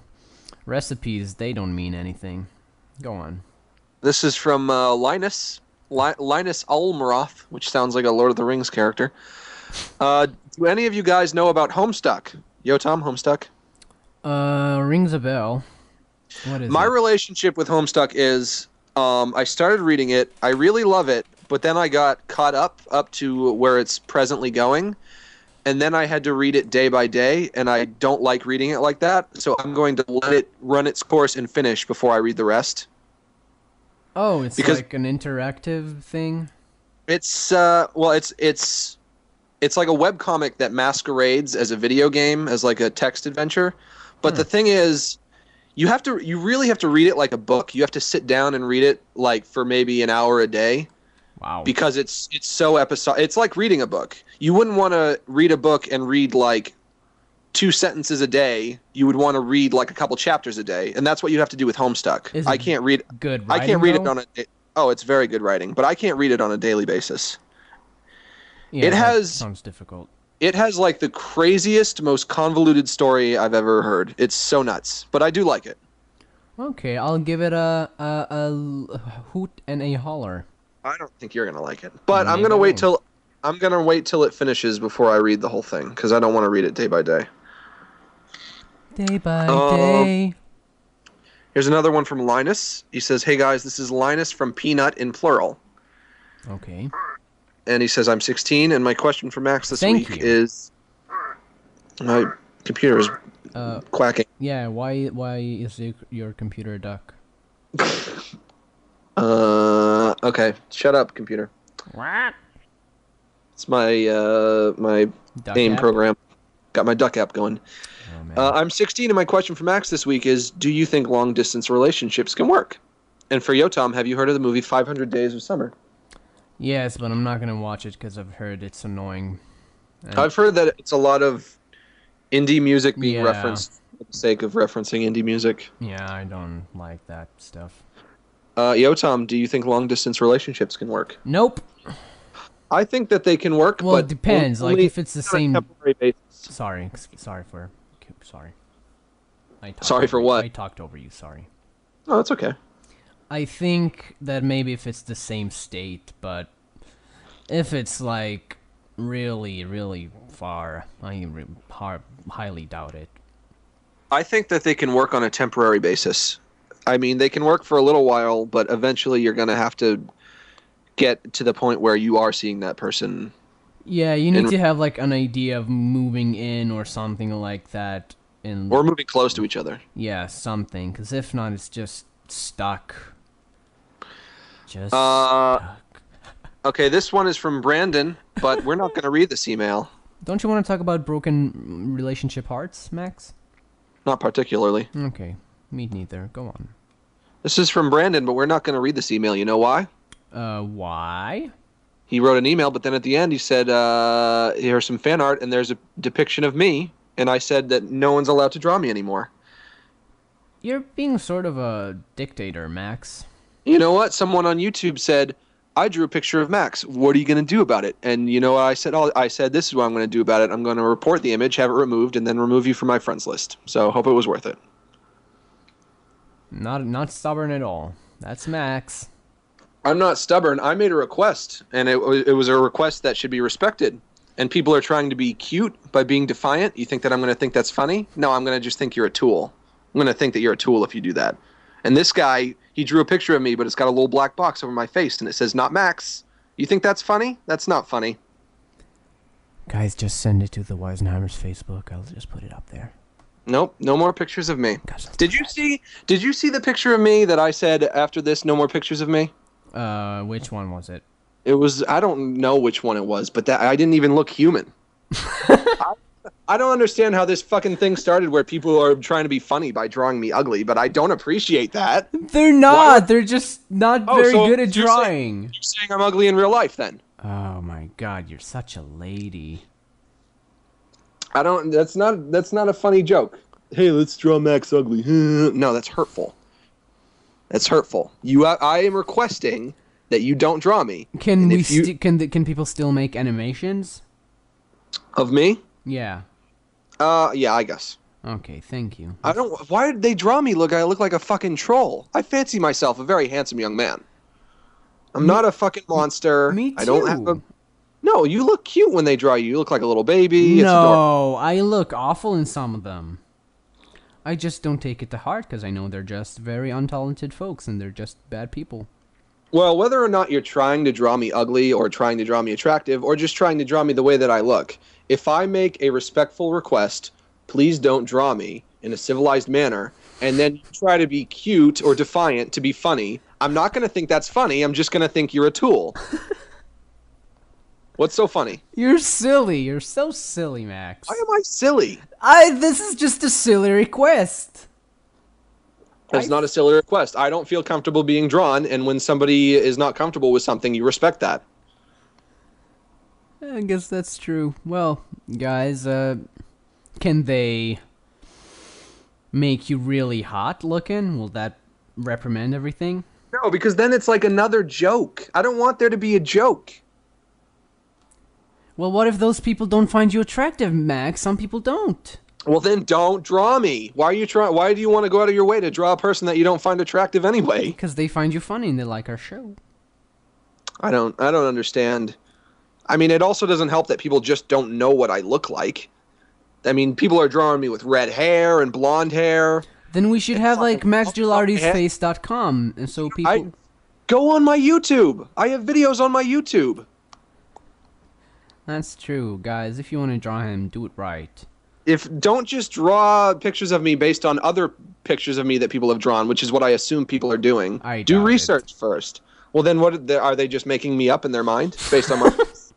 recipes, they don't mean anything. Go on. This is from Linus Almaroth, which sounds like a Lord of the Rings character. Do any of you guys know about Homestuck? Yotam, Homestuck? Rings a bell. What is My it? relationship with Homestuck is I started reading it. I really love it, but then I got caught up to where it's presently going, and then I had to read it day by day, and I don't like reading it like that, so I'm going to let it run its course and finish before I read the rest. Oh, it's like an interactive thing? It's it's like a webcomic that masquerades as a video game, as like a text adventure. But the thing is, you really have to read it like a book. You have to sit down and read it like for maybe an hour a day. Wow. Because it's so episodic. It's like reading a book. You wouldn't want to read a book and read like 2 sentences a day. You would want to read like a couple chapters a day, and that's what you have to do with Homestuck. I can't read. Good writing, I can't read though? it on a. Oh, it's very good writing, but I can't read it on a daily basis. Yeah, it has sounds difficult. It has like the craziest, most convoluted story I've ever heard. It's so nuts, but I do like it. Okay, I'll give it a hoot and a holler. I don't think you're gonna like it, but I'm gonna wait till it finishes before I read the whole thing because I don't want to read it day by day. Day by day. Here's another one from Linus. He says, "Hey guys, this is Linus from Peanut in plural." Okay. And he says, "I'm 16, and my question for Max this week is, my computer is quacking." Yeah. Why is your computer a duck? Okay. Shut up, computer. What? It's my Duck AIM app? program. Got my duck app going. Oh, man. I'm 16, and my question for Max this week is, do you think long-distance relationships can work? And for Yotam, have you heard of the movie 500 Days of Summer? Yes, but I'm not gonna watch it because I've heard it's annoying. I've heard that it's a lot of indie music being Yeah. referenced for the sake of referencing indie music. Yeah, I don't like that stuff. Yotam, do you think long-distance relationships can work? Nope. I think that they can work, Well, but it depends. Like only if it's the on a same. temporary basis. Sorry. Sorry. Sorry for what? I talked over you. Sorry. Oh, that's okay. I think that maybe if it's the same state, but if it's like really, really far, I highly doubt it. I think that they can work on a temporary basis. I mean, they can work for a little while, but eventually you're going to have to get to the point where you are seeing that person. Yeah, you need to have like an idea of moving in or something like that. Or moving close to each other. Yeah, something. Because if not, it's just stuck. Stuck. Okay, this one is from Brandon, but we're not going to read this email. Don't you want to talk about broken relationship hearts, Max? Not particularly. Okay, me neither. Go on. This is from Brandon, but we're not going to read this email. You know why? Why? He wrote an email, but then at the end he said, here's some fan art, and there's a depiction of me, and I said that no one's allowed to draw me anymore. You're being sort of a dictator, Max. You know what? Someone on YouTube said, I drew a picture of Max. What are you going to do about it? And you know what I said? I said, this is what I'm going to do about it. I'm going to report the image, have it removed, and then remove you from my friends list. So hope it was worth it. Not stubborn at all. That's Max. I'm not stubborn. I made a request, and it was a request that should be respected. And people are trying to be cute by being defiant. You think that I'm going to think that's funny? No, I'm going to just think you're a tool. I'm going to think that you're a tool if you do that. And this guy, he drew a picture of me, but it's got a little black box over my face, and it says, not Max. You think that's funny? That's not funny. Guys, just send it to the Wisenheimers Facebook. I'll just put it up there. Nope, no more pictures of me. Gosh, Did you see the picture of me that I said after this, no more pictures of me? Which one was it? It was, I don't know which one it was, but that I didn't even look human. I don't understand how this fucking thing started where people are trying to be funny by drawing me ugly, but I don't appreciate that. They're not. They're just not very good at drawing. You're saying I'm ugly in real life then? Oh my god, you're such a lady. I don't, that's not a funny joke. Hey, let's draw Max ugly. No, that's hurtful. That's hurtful. I am requesting that you don't draw me. Can can people still make animations? Of me? Yeah. Yeah, I guess. Okay, thank you. I don't. Why did they draw me? I look like a fucking troll. I fancy myself a very handsome young man. I'm not a fucking monster. Me too. I don't have a. No, you look cute when they draw you. You look like a little baby. It's adorable. No, I look awful in some of them. I just don't take it to heart because I know they're just very untalented folks and they're just bad people. Well, whether or not you're trying to draw me ugly or trying to draw me attractive or just trying to draw me the way that I look, if I make a respectful request, please don't draw me in a civilized manner, and then you try to be cute or defiant to be funny, I'm not going to think that's funny. I'm just going to think you're a tool. What's so funny? You're silly. You're so silly, Max. Why am I silly? This is just a silly request. It's not a silly request. I don't feel comfortable being drawn, and when somebody is not comfortable with something, you respect that. I guess that's true. Well, guys, can they make you really hot looking? Will that reprimand everything? No, because then it's like another joke. I don't want there to be a joke. Well, what if those people don't find you attractive, Max? Some people don't. Well, then don't draw me. Why do you want to go out of your way to draw a person that you don't find attractive anyway? Because they find you funny and they like our show. I don't understand. I mean, it also doesn't help that people just don't know what I look like. I mean, people are drawing me with red hair and blonde hair. Then we should have like MaxGilardi'sFace.com, and so people go on my YouTube. I have videos on my YouTube. That's true, guys. If you want to draw him, do it right. Don't just draw pictures of me based on other pictures of me that people have drawn, which is what I assume people are doing. Do research first. Well, then are they just making me up in their mind based on my face?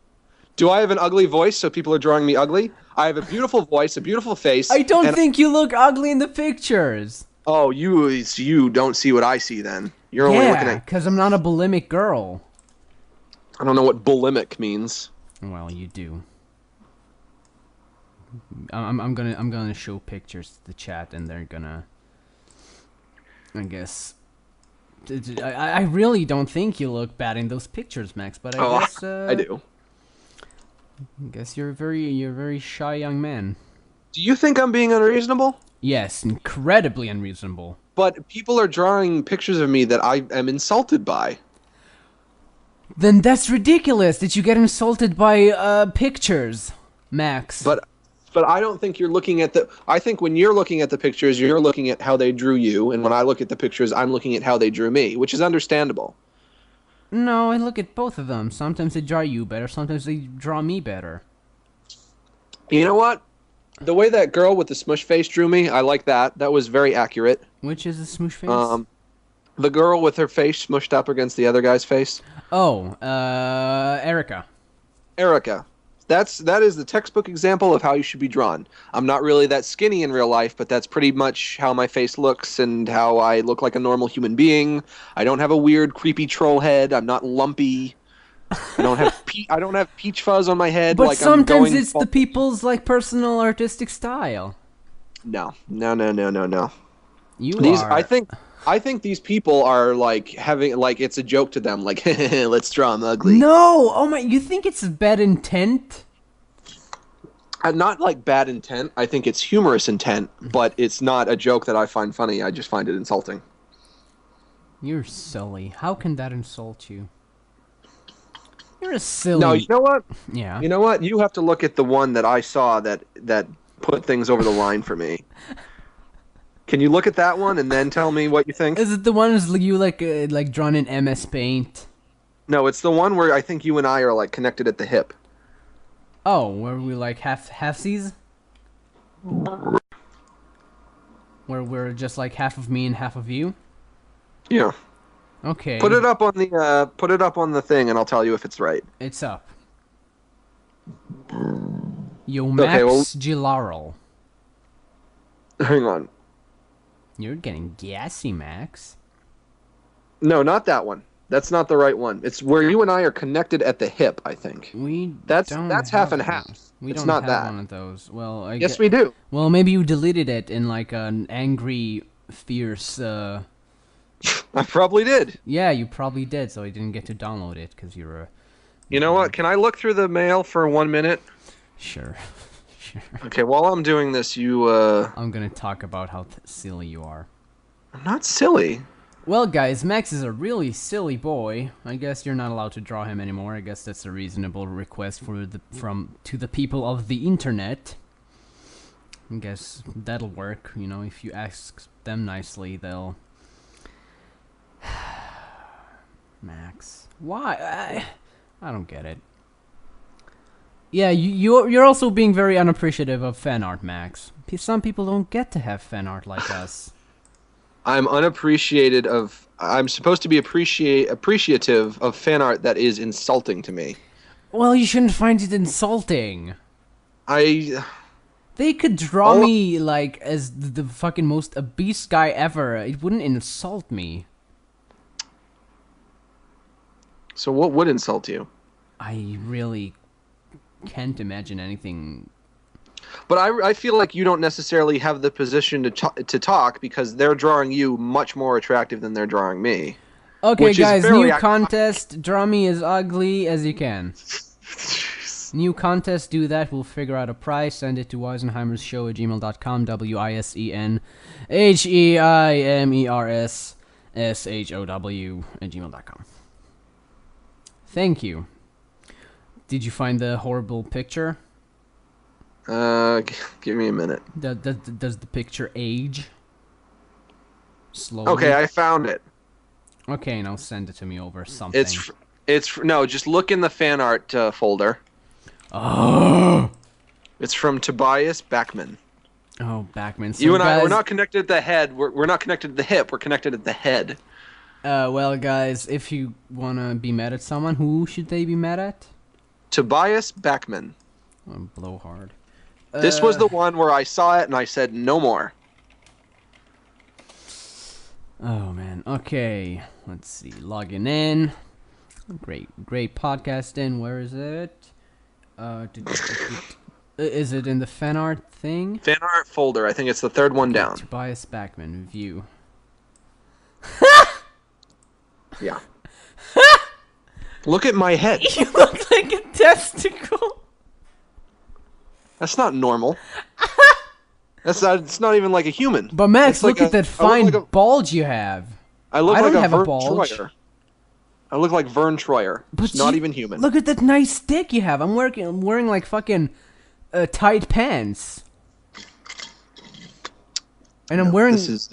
Do I have an ugly voice so people are drawing me ugly? I have a beautiful voice, a beautiful face. I don't think you look ugly in the pictures. Oh, you don't see what I see then. You're only looking at... because I'm not a bulimic girl. I don't know what bulimic means. Well, you do. I'm gonna show pictures to the chat, and they're gonna. I guess. I really don't think you look bad in those pictures, Max. But I guess I do. I guess you're a very shy young man. Do you think I'm being unreasonable? Yes, incredibly unreasonable. But people are drawing pictures of me that I am insulted by. Then that's ridiculous that you get insulted by pictures, Max. But I don't think you're looking at the... I think when you're looking at the pictures, you're looking at how they drew you, and when I look at the pictures, I'm looking at how they drew me, which is understandable. No, I look at both of them. Sometimes they draw you better, sometimes they draw me better. You know what? The way that girl with the smush face drew me, I like that. That was very accurate. Which is the smush face? The girl with her face smushed up against the other guy's face. Oh, Erica. Erica. That is the textbook example of how you should be drawn. I'm not really that skinny in real life, but that's pretty much how my face looks and how I look like a normal human being. I don't have a weird, creepy troll head. I'm not lumpy. I don't have peach fuzz on my head. But like sometimes it's the people's like personal artistic style. No. You are. I think these people are like having like it's a joke to them. Like, let's draw them ugly. No, oh my! You think it's bad intent? Not like bad intent. I think it's humorous intent, but it's not a joke that I find funny. I just find it insulting. You're silly. How can that insult you? You're a silly. No, you know what? Yeah. You know what? You have to look at the one that I saw that put things over the line for me. Can you look at that one and then tell me what you think? Is it the one that's you like drawn in MS Paint? No, it's the one where I think you and I are like connected at the hip. Oh, where we like halfsies? Where we're just like half of me and half of you? Yeah. Okay. Put it up on the thing and I'll tell you if it's right. It's up. Yo, Max Gilardi. Hang on. You're getting gassy, Max. No, not that one. That's not the right one. It's where you and I are connected at the hip, I think. That's half and half. It's not that. One of those. Well, yes, we do. Well, maybe you deleted it in like an angry, fierce. I probably did. Yeah, you probably did. So I didn't get to download it because you're a. You know what? Can I look through the mail for 1 minute? Sure. Sure. Okay. While I'm doing this, I'm gonna talk about how silly you are. I'm not silly. Well, guys, Max is a really silly boy. I guess you're not allowed to draw him anymore. I guess that's a reasonable request to the people of the internet. I guess that'll work. You know, if you ask them nicely, they'll. Max, why? I don't get it. Yeah, you're also being very unappreciative of fan art, Max. Some people don't get to have fan art like us. I'm unappreciated of. I'm supposed to be appreciative of fan art that is insulting to me. Well, you shouldn't find it insulting. They could draw me like as the fucking most obese guy ever. It wouldn't insult me. So what would insult you? I really can't imagine anything. But I feel like you don't necessarily have the position to talk because they're drawing you much more attractive than they're drawing me. Okay, guys, new contest. Draw me as ugly as you can. New contest, do that. We'll figure out a price. Send it to wiseheimersshow@gmail.com. WISENHEIMERSSHOW@gmail.com. Thank you. Did you find the horrible picture? Give me a minute. Does the picture age? Slowly? Okay, I found it. Okay, now send it to me over something. No, just look in the fan art folder. Oh! It's from Tobias Backman. Oh, Backman. So you and I, we're not connected at the head. We're not connected at the hip. We're connected at the head. Well, guys, if you wanna be mad at someone, who should they be mad at? Tobias Backman. Oh, blowhard. This was the one where I saw it and I said no more. Oh man. Okay. Let's see. Logging in. Great podcasting. Where is it? Is it in the fan art thing? Fan art folder. I think it's the third one down. Tobias Backman view. Yeah. Look at my head. You look like a testicle. That's not normal. It's not even like a human. But Max, look at that fine bulge you have. I look like a Vern bulge. Troyer. I look like Vern Troyer. But not even human. Look at that nice dick you have. I'm wearing like fucking tight pants. And I'm wearing... This is...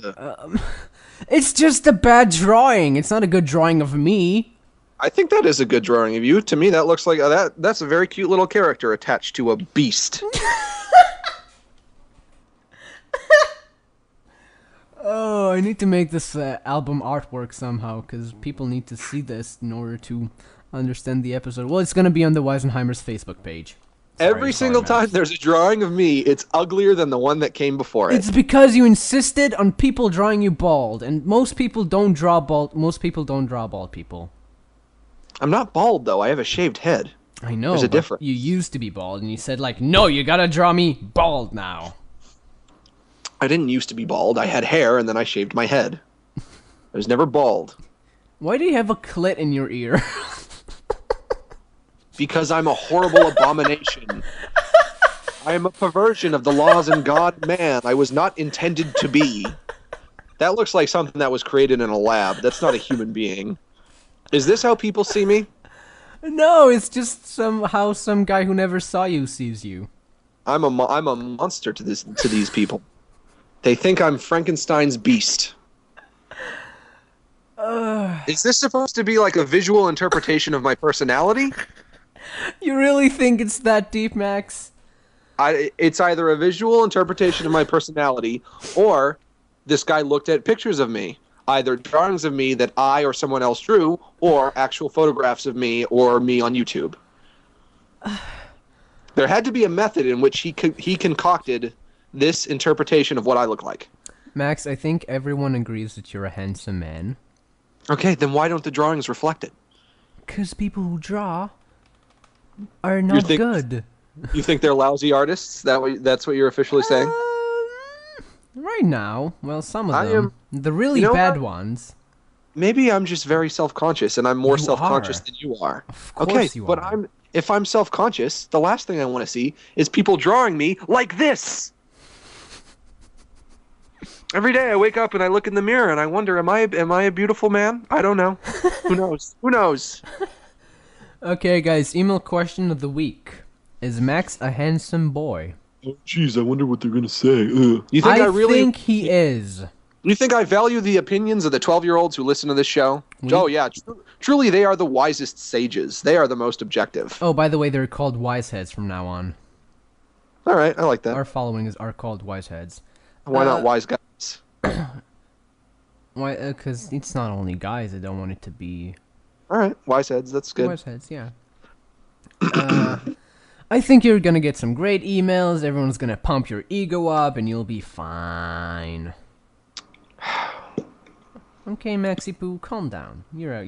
it's just a bad drawing. It's not a good drawing of me. I think that is a good drawing of you. To me, that looks like... that's a very cute little character attached to a beast. Oh, I need to make this album artwork somehow, because people need to see this in order to understand the episode. Well, it's going to be on the Wisenheimers Facebook page. Every single time there's a drawing of me, it's uglier than the one that came before it. It's because you insisted on people drawing you bald, and most people don't draw bald. Most people don't draw bald people. I'm not bald, though. I have a shaved head. I know, there's a difference. You used to be bald, and you said, like, no, you gotta draw me bald now. I didn't used to be bald. I had hair, and then I shaved my head. I was never bald. Why do you have a clit in your ear? Because I'm a horrible abomination. I am a perversion of the laws and God man I was not intended to be. That looks like something that was created in a lab. That's not a human being. Is this how people see me? No, it's just somehow some guy who never saw you sees you. I'm a monster to these people. They think I'm Frankenstein's beast. Is this supposed to be like a visual interpretation of my personality? You really think it's that deep, Max? It's either a visual interpretation of my personality, or this guy looked at pictures of me. Either drawings of me that I or someone else drew, or actual photographs of me or me on YouTube. There had to be a method in which he concocted this interpretation of what I look like. Max, I think everyone agrees that you're a handsome man. Okay, then why don't the drawings reflect it? Because people who draw are not good. You think they're lousy artists? That's what you're officially saying? Right now, well, some of them. The really bad ones. Maybe I'm just very self-conscious, and I'm more self-conscious than you are. Of course you are. If I'm self-conscious, the last thing I want to see is people drawing me like this. Every day I wake up and I look in the mirror and I wonder, am I a beautiful man? I don't know. Who knows? Who knows? Okay, guys, email question of the week. Is Max a handsome boy? Oh, jeez, I wonder what they're gonna say. Ugh. You think I really think he is. You think I value the opinions of the 12-year-olds who listen to this show? Oh, yeah. Truly, they are the wisest sages. They are the most objective. Oh, by the way, they're called Wiseheads from now on. All right, I like that. Our following are called Wiseheads. Why not wise guys? Why? Because it's not only guys. I don't want it to be... All right, wise heads. That's good. Wiseheads, yeah. I think you're gonna get some great emails. Everyone's gonna pump your ego up, and you'll be fine. Okay, Maxi Poo, calm down.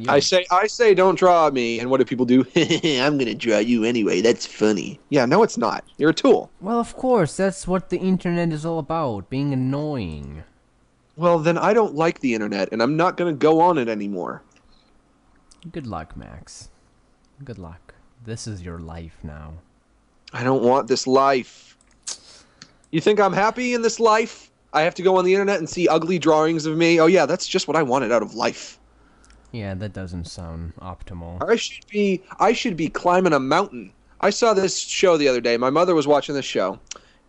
I say, don't draw me. And what do people do? I'm gonna draw you anyway. That's funny. Yeah, no, it's not. You're a tool. Well, of course, that's what the internet is all about, being annoying. Well, then I don't like the internet, and I'm not gonna go on it anymore. Good luck, Max. Good luck. This is your life now. I don't want this life. You think I'm happy in this life? I have to go on the internet and see ugly drawings of me. Oh yeah, that's just what I wanted out of life. Yeah, that doesn't sound optimal. I should be climbing a mountain. I saw this show the other day. My mother was watching this show.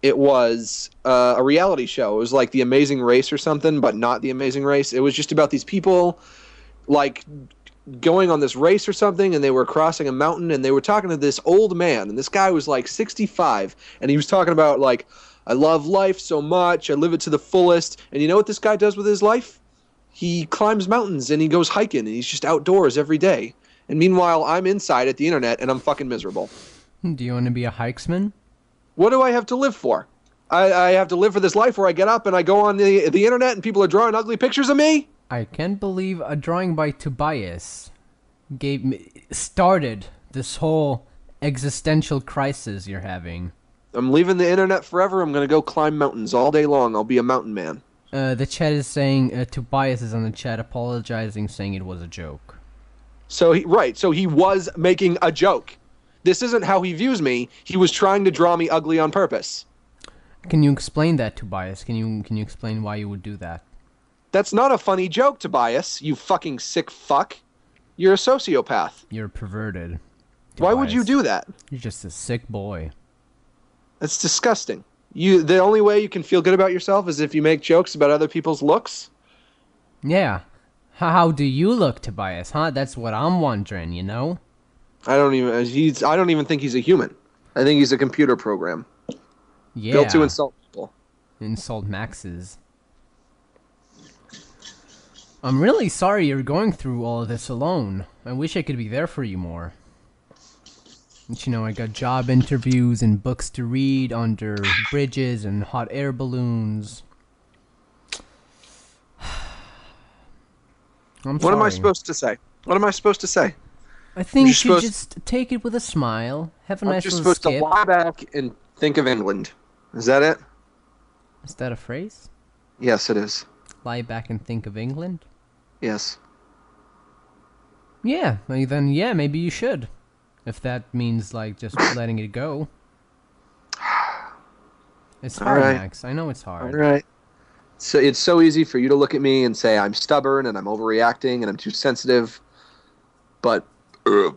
It was a reality show. It was like The Amazing Race or something, but not The Amazing Race. It was just about these people like going on this race or something, and they were crossing a mountain, and they were talking to this old man, and this guy was like 65, and he was talking about like, I love life so much. I live it to the fullest. And you know what this guy does with his life? He climbs mountains and he goes hiking and he's just outdoors every day. And meanwhile, I'm inside at the internet and I'm fucking miserable. Do you want to be a hikesman? What do I have to live for? I have to live for this life where I get up and I go on the internet and people are drawing ugly pictures of me? I can't believe a drawing by Tobias started this whole existential crisis you're having. I'm leaving the internet forever. I'm going to go climb mountains all day long. I'll be a mountain man. The chat is saying, Tobias is on the chat apologizing, saying it was a joke. So he was making a joke. This isn't how he views me. He was trying to draw me ugly on purpose. Can you explain that, Tobias? Can you explain why you would do that? That's not a funny joke, Tobias. You fucking sick fuck. You're a sociopath. You're perverted. Tobias. Why would you do that? You're just a sick boy. That's disgusting. The only way you can feel good about yourself is if you make jokes about other people's looks? Yeah. How do you look, Tobias, huh? That's what I'm wondering, you know? I don't even think he's a human. I think he's a computer program. Yeah. Built to insult people. Insult Maxes. I'm really sorry you're going through all of this alone. I wish I could be there for you more. But, you know, I got job interviews and books to read under bridges and hot air balloons. What am I supposed to say? What am I supposed to say? I think you should just take it with a smile. Have a nice little skip. I'm just supposed to lie back and think of England. Is that it? Is that a phrase? Yes, it is. Lie back and think of England? Yes. Yeah, then yeah, maybe you should. If that means, like, just letting it go. It's hard, right. Max. I know it's hard. All right. So it's so easy for you to look at me and say I'm stubborn and I'm overreacting and I'm too sensitive. But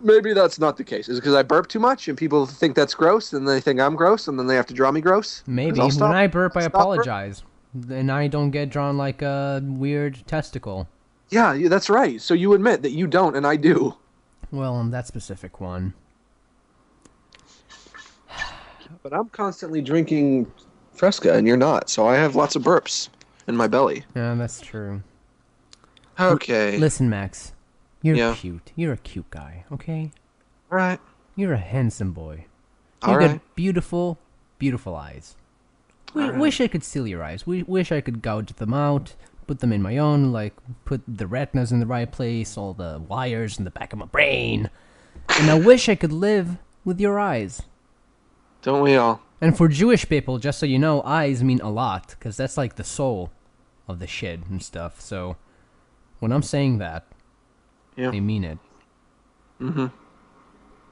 maybe that's not the case. Is it because I burp too much and people think that's gross and they think I'm gross and then they have to draw me gross? Maybe. When I burp, I apologize. And I don't get drawn like a weird testicle. Yeah, that's right. So you admit that you don't and I do. Well, that specific one. But I'm constantly drinking Fresca, and you're not, so I have lots of burps in my belly. Yeah, that's true. Okay. Listen, Max. You're cute. You're a cute guy, okay? All right. You're a handsome boy. You got beautiful, beautiful eyes. Wish I could steal your eyes. Wish I could gouge them out, put them in my own, like put the retinas in the right place, all the wires in the back of my brain. And I wish I could live with your eyes. Don't we all? And for Jewish people, just so you know, eyes mean a lot, because that's like the soul of the shit and stuff. So when I'm saying that, I mean it. Mm-hmm.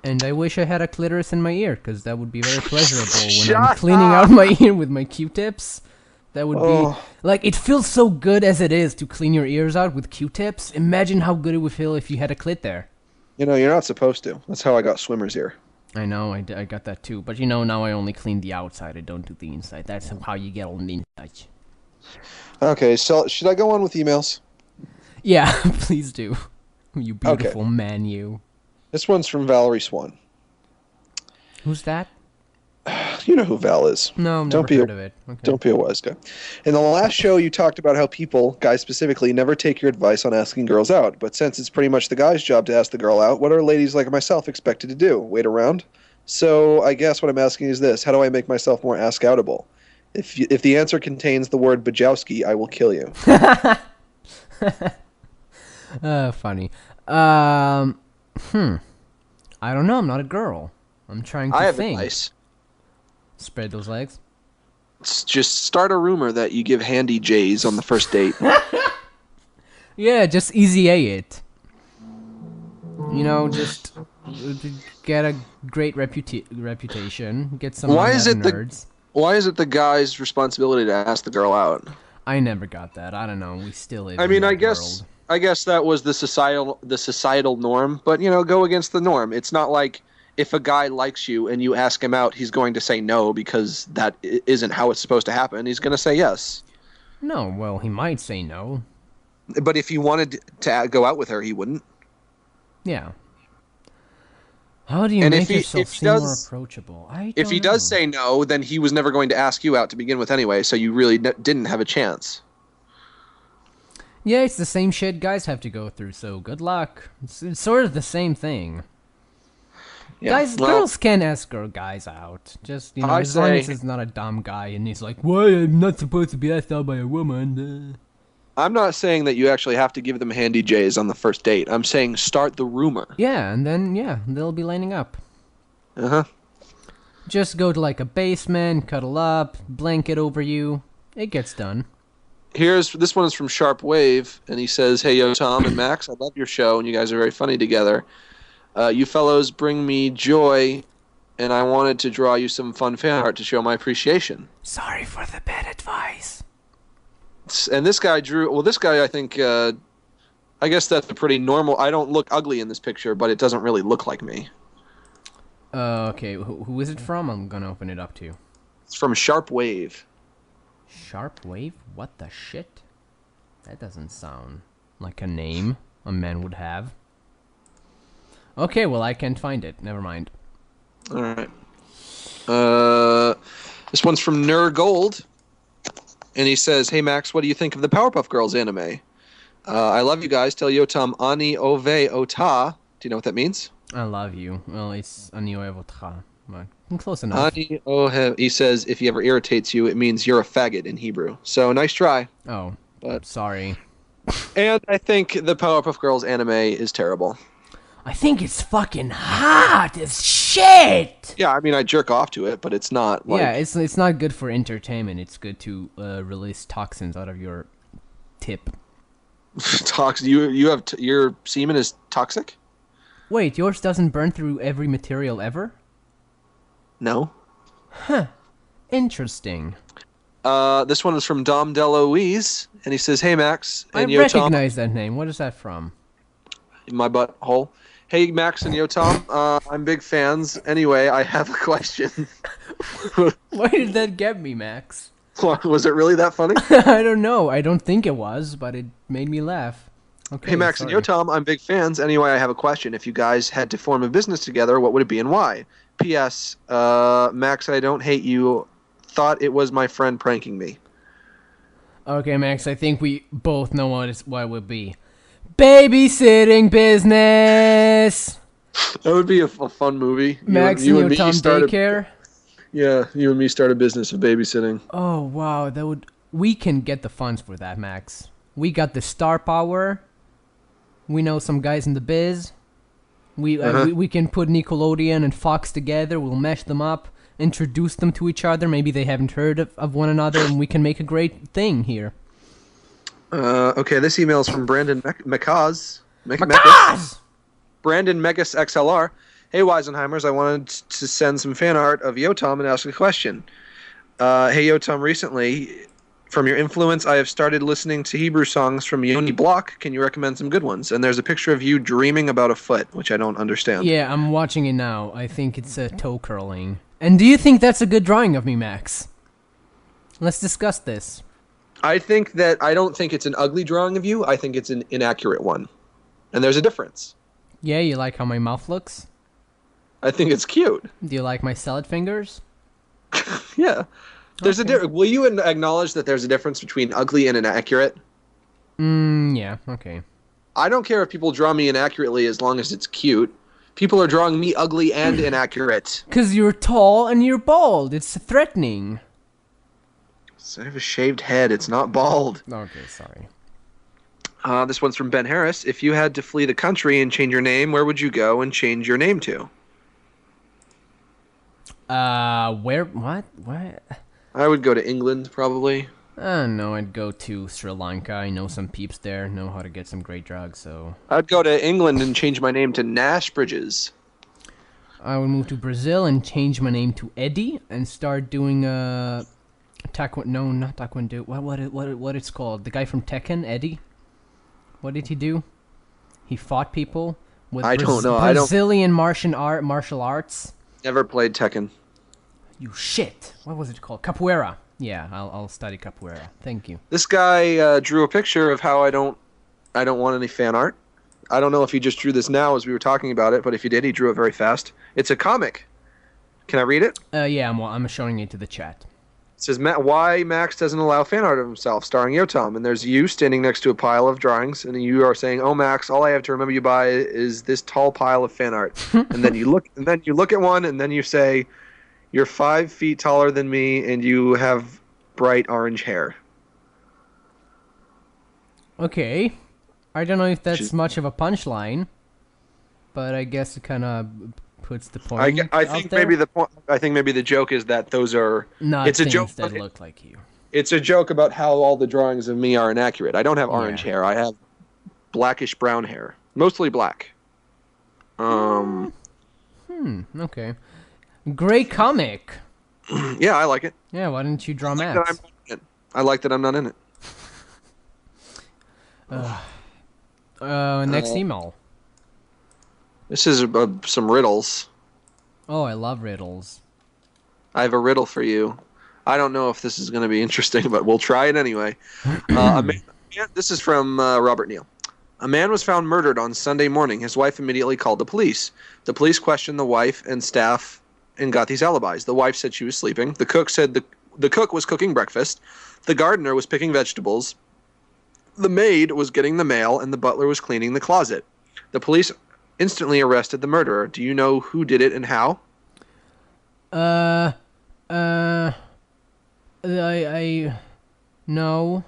And I wish I had a clitoris in my ear, because that would be very pleasurable when I'm cleaning out my ear with my Q-tips. That would be... Like, it feels so good as it is to clean your ears out with Q-tips. Imagine how good it would feel if you had a clit there. You know, you're not supposed to. That's how I got swimmer's ear. I know, I got that too. But you know, now I only clean the outside. I don't do the inside. That's how you get on the inside. Okay, so should I go on with emails? Yeah, please do. You Okay. beautiful man, you. This one's from Valerie Swan. Who's that? You know who Val is. No, I've never heard of it. Okay. Don't be a wise guy. In the last show, you talked about how people, guys specifically, never take your advice on asking girls out. But since it's pretty much the guy's job to ask the girl out, what are ladies like myself expected to do? Wait around? So I guess what I'm asking is this: how do I make myself more ask-outable? If the answer contains the word Bajowski, I will kill you. Funny. I don't know. I'm not a girl. I'm trying to I have think. advice. Spread those legs. Just start a rumor that you give handy J's on the first date. Yeah, just easy A it. You know, just get a great reputation. Get some Why is it nerds. Why is it the guy's responsibility to ask the girl out? I never got that. I don't know. We still live. I mean, in I that guess world. I guess that was the societal norm, but go against the norm. It's not like if a guy likes you and you ask him out, he's going to say no because that isn't how it's supposed to happen. He's going to say yes. No, well, he might say no. But if he wanted to go out with her, he wouldn't. Yeah. How do you And make if yourself he seem does- more approachable? If he does say no, then he was never going to ask you out to begin with anyway, so you really didn't have a chance. Yeah, it's the same shit guys have to go through, so good luck. It's sort of the same thing. Yeah. Girls can ask guys out. Just, I as long as say- he's not a dumb guy and he's like, why I'm not supposed to be asked out by a woman? I'm not saying that you actually have to give them handy J's on the first date. I'm saying start the rumor. Yeah, and then, they'll be lining up. Uh-huh. Just go to like a basement, cuddle up, blanket over you. It gets done. This one is from Sharp Wave, and he says, "Hey, Yotam and Max, I love your show, and you guys are very funny together. You fellows bring me joy, and I wanted to draw you some fun fan art to show my appreciation." Sorry for the bad advice. And this guy drew. Well, this guy, I think, I guess that's a pretty normal. I don't look ugly in this picture, but it doesn't really look like me. Okay, who is it from? I'm gonna open it up too. It's from Sharp Wave. Sharp Wave? What the shit? That doesn't sound like a name a man would have. Okay, well, I can't find it. Never mind. All right. This one's from Ner Gold, and he says, "Hey Max, what do you think of the Powerpuff Girls anime? I love you guys. Tell Yotam ani ove ota. Do you know what that means? I love you. Well, it's Anioevotra, but close enough. Ani ohe. He says, if he ever irritates you, it means you're a faggot in Hebrew. So nice try. Oh, But sorry. and I think the Powerpuff Girls anime is terrible. I think it's fucking hot as shit! Yeah, I mean, I jerk off to it, but it's not like... Yeah, it's not good for entertainment. It's good to release toxins out of your tip. toxic. You have your semen is toxic? Wait, yours doesn't burn through every material ever? No. Interesting. This one is from Dom DeLuise, and he says, "Hey Max I and Yotam, recognize that name. What is that from? my butthole. Hey Max and Yotam, I'm big fans. Anyway, I have a question." Why did that get me, Max? Was it really that funny? I don't know. I don't think it was, but it made me laugh. Okay, Hey Max sorry. and Yotam, I'm big fans. Anyway, I have a question. If you guys had to form a business together, what would it be and why? P.S. Max, I don't hate you. Thought it was my friend pranking me. Okay, Max, I think we both know what it would be. Babysitting business! That would be a fun movie. Max you and me Yotam start Daycare? Yeah, you and me start a business of babysitting. Oh, wow, that would... We can get the funds for that, Max. We got the star power. We know some guys in the biz. We can put Nickelodeon and Fox together. We'll mesh them up, introduce them to each other. Maybe they haven't heard of one another, and we can make a great thing here. Okay, this email is from Brandon Mekaz. Brandon Megas XLR. Hey, Wisenheimers, I wanted to send some fan art of Yotam and ask a question. Hey, Yotam, recently From your influence, I have started listening to Hebrew songs from Yoni Block. Can you recommend some good ones? And there's a picture of you dreaming about a foot, which I don't understand. Yeah, I'm watching it now. I think it's toe curling. And do you think that's a good drawing of me, Max? Let's discuss this. I don't think it's an ugly drawing of you. I think it's an inaccurate one. And there's a difference. Yeah, you like how my mouth looks? I think it's cute. Do you like my salad fingers? Yeah. There's a difference. Will you acknowledge that there's a difference between ugly and inaccurate? Yeah, okay. I don't care if people draw me inaccurately as long as it's cute. People are drawing me ugly and inaccurate. Because you're tall and you're bald. It's threatening. So I have a shaved head. It's not bald. Okay, sorry. This one's from Ben Harris. If you had to flee the country and change your name, where would you go and change your name to? Where? What? What? I would go to England, probably. No, I'd go to Sri Lanka. I know some peeps there, know how to get some great drugs, so... I'd go to England and change my name to Nash Bridges. I would move to Brazil and change my name to Eddie and start doing, Taekwondo... No, not Taekwondo. What it's called? The guy from Tekken, Eddie? What did he do? He fought people with I don't know. Brazilian martial arts. Never played Tekken. You shit. What was it called? Capoeira. Yeah, I'll study capoeira. Thank you. This guy drew a picture of how I don't want any fan art. I don't know if he just drew this now as we were talking about it, but if he did, he drew it very fast. It's a comic. Can I read it? Yeah, I'm showing it to the chat. It says, why Max doesn't allow fan art of himself, starring Yotam. And there's you standing next to a pile of drawings, and you are saying, "Oh, Max, all I have to remember you by is this tall pile of fan art." And then you look at one, and then you say, "You're 5 feet taller than me, and you have bright orange hair." Okay. I don't know if that's much of a punchline, but I guess it kind of puts the point. I think maybe the point. I think maybe the joke is that those are. Not it's a things joke that look like you. It's a joke about how all the drawings of me are inaccurate. I don't have orange hair. I have blackish brown hair, mostly black. Okay. Great comic. Yeah, I like it. Yeah, why didn't you draw Max? I like that I'm not in it. Next email. This is some riddles. Oh, I love riddles. I have a riddle for you. I don't know if this is going to be interesting, but we'll try it anyway. This is from Robert Neal. A man was found murdered on Sunday morning. His wife immediately called the police. The police questioned the wife and staff and got these alibis. The wife said she was sleeping. The cook said the cook was cooking breakfast. The gardener was picking vegetables. The maid was getting the mail, and the butler was cleaning the closet. The police instantly arrested the murderer. Do you know who did it and how? I no.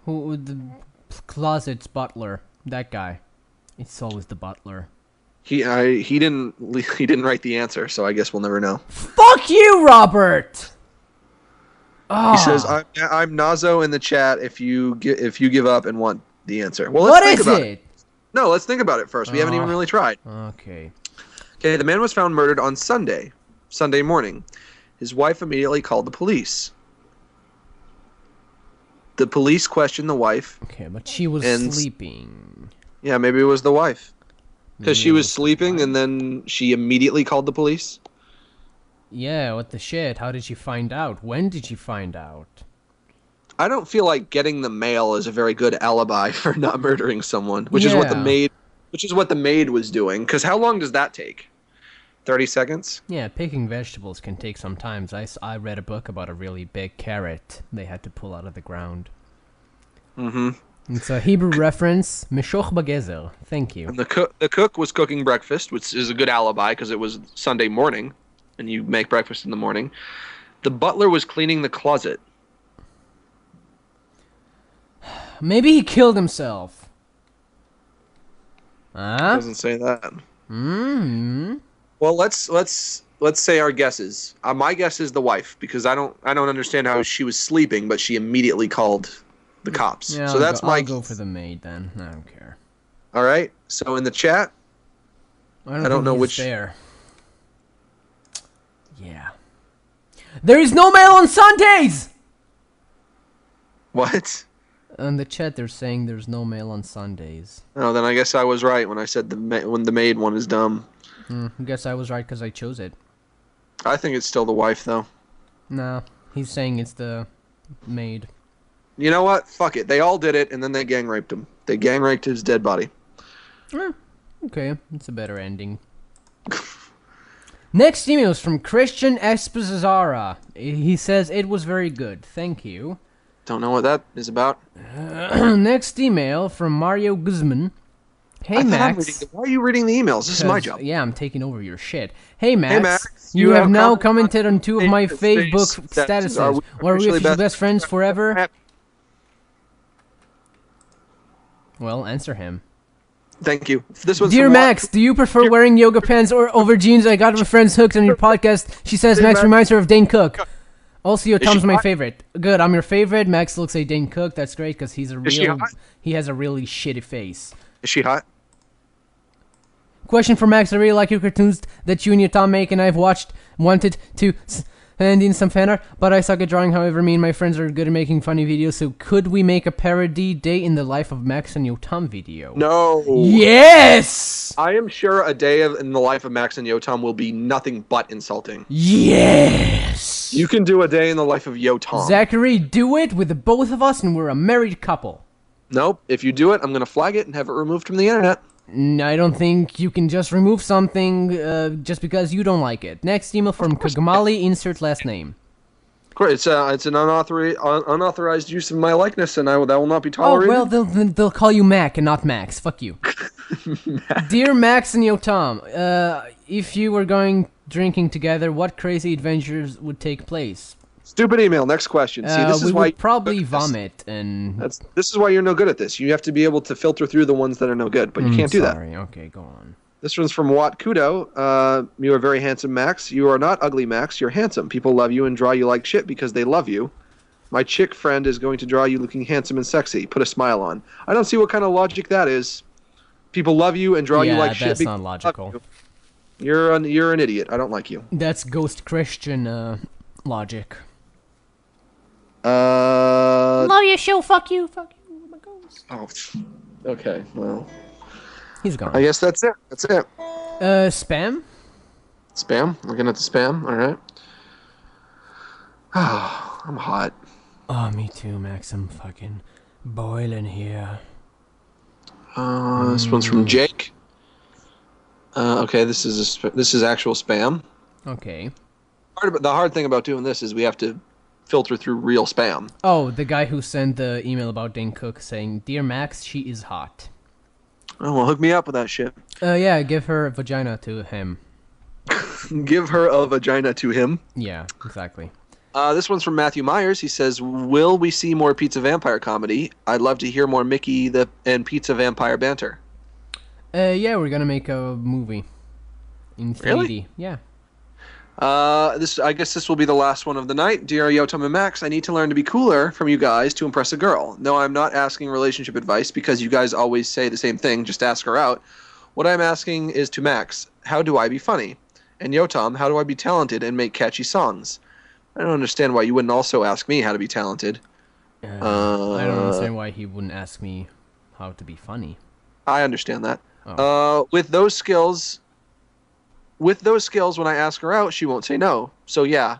Who the closet's butler? That guy. It's always the butler. He didn't write the answer, so I guess we'll never know. Fuck you, Robert. He says, "I'm Nazo in the chat. If you give up and want the answer." Well, what is it? No, let's think about it first. We haven't even really tried. Okay. Okay, the man was found murdered on Sunday morning. His wife immediately called the police. The police questioned the wife. Okay, but she was sleeping. Yeah, maybe it was the wife. Because she was sleeping and then she immediately called the police? Yeah, what the shit? How did she find out? When did she find out? I don't feel like getting the mail is a very good alibi for not murdering someone, which is what the maid was doing. Because how long does that take? 30 seconds? Yeah, picking vegetables can take some time. I read a book about a really big carrot they had to pull out of the ground. Mm-hmm. It's a Hebrew reference, Meshoch Bagezer. Thank you. And the cook was cooking breakfast, which is a good alibi because it was Sunday morning, and you make breakfast in the morning. The butler was cleaning the closet. Maybe he killed himself. Doesn't say that. Mm-hmm. Well, let's say our guesses. My guess is the wife because I don't understand how she was sleeping, but she immediately called the cops. Yeah, so I'll go for the maid then. I don't care. All right. So in the chat, I don't know which there. Yeah. There is no mail on Sundays! What? In the chat, they're saying there's no mail on Sundays. Oh, then I guess I was right when I said when the maid one is dumb. I guess I was right because I chose it. I think it's still the wife, though. Nah, he's saying it's the maid. You know what? Fuck it. They all did it, and then they gang raped him. They gang raped his dead body. Okay, it's a better ending. Next email is from Christian Espizara. He says, it was very good. Thank you. Don't know what that is about. Next email from Mario Guzman. Hey, Max. Why are you reading the emails? This is my job. Yeah, I'm taking over your shit. Hey, Max. You have now commented on 2 of my Facebook statuses. Are we officially best friends forever? Well, answer him. Thank you. This one's Dear Max, do you prefer wearing yoga pants or over jeans? I got my friends hooked on your podcast. She says Max reminds her of Dane Cook. Also, Yotam's my favorite. Good, I'm your favorite. Max looks like Dane Cook. That's great because he has a really shitty face. Is she hot? Question for Max. I really like your cartoons that you and Yotam make, and I've wanted to send in some fan art, but I suck at drawing. However, me and my friends are good at making funny videos, so could we make a parody Day in the Life of Max and Yotam video? No. Yes! I am sure a day in the life of Max and Yotam will be nothing but insulting. Yes! You can do a day in the life of Yotam. Zachary, do it with the both of us, and we're a married couple. Nope. If you do it, I'm going to flag it and have it removed from the internet. I don't think you can just remove something just because you don't like it. Next email from Kagamali, insert last name. Great. It's an unauthorized use of my likeness, and that will not be tolerated. Oh, well, they'll call you Mac and not Max. Fuck you. Dear Max and Yotam, if you were going drinking together, what crazy adventures would take place? Stupid email. Next question. See, this is why would probably vomit and. This is why you're no good at this. You have to be able to filter through the ones that are no good, but you can't do that. Sorry. Okay, go on. This one's from Watt Kudo. You are very handsome, Max. You are not ugly, Max. You're handsome. People love you and draw you like shit because they love you. My chick friend is going to draw you looking handsome and sexy. Put a smile on. I don't see what kind of logic that is. People love you and draw you like shit. Yeah, that's not logical. You're an idiot. I don't like you. That's Ghost Christian logic. Love your show, fuck you, my ghost. Oh, okay, well. He's gone. I guess that's it. That's it. Spam? Spam? Looking at the spam? Alright. Oh, I'm hot. Oh, me too, Max. I'm fucking boiling here. This one's from Jake. Okay, this is actual spam. Okay. The hard thing about doing this is we have to filter through real spam. Oh, the guy who sent the email about Dane Cook saying, Dear Max, she is hot. Oh, well, hook me up with that shit. Yeah, give her a vagina to him. Give her a vagina to him? Yeah, exactly. This one's from Matthew Myers. He says, will we see more Pizza Vampire comedy? I'd love to hear more Mickey and Pizza Vampire banter. Yeah, we're gonna make a movie. In 3D. Really? Yeah. I guess this will be the last one of the night. Dear Yotam and Max, I need to learn to be cooler from you guys to impress a girl. No, I'm not asking relationship advice because you guys always say the same thing, just ask her out. What I'm asking is to Max, how do I be funny? And Yotam, how do I be talented and make catchy songs? I don't understand why you wouldn't also ask me how to be talented. I don't understand why he wouldn't ask me how to be funny. I understand that. Oh. With those skills, when I ask her out, she won't say no. So yeah,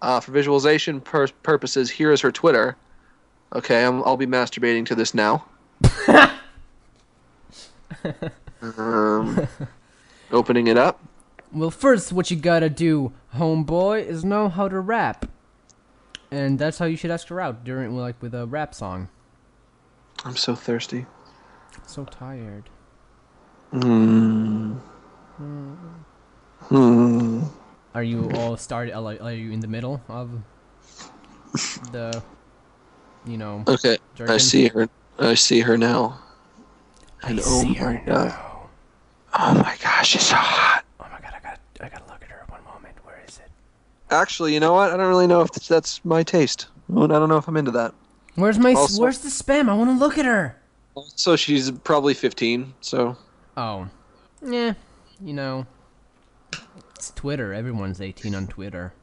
for visualization purposes, here is her Twitter. Okay, I'll be masturbating to this now. Opening it up. Well, first, what you gotta do, homeboy, is know how to rap. And that's how you should ask her out, with a rap song. I'm so thirsty. So tired. Are you all started? Are you in the middle of the, Okay, jargon? I see her now. And oh my god. Oh my gosh, she's so hot. Oh my god, I gotta look at her. One moment, where is it? Actually, you know what? I don't really know if that's my taste. I don't know if I'm into that. Where's the spam? I want to look at her. So she's probably 15. So. Oh, yeah. It's Twitter. Everyone's 18 on Twitter.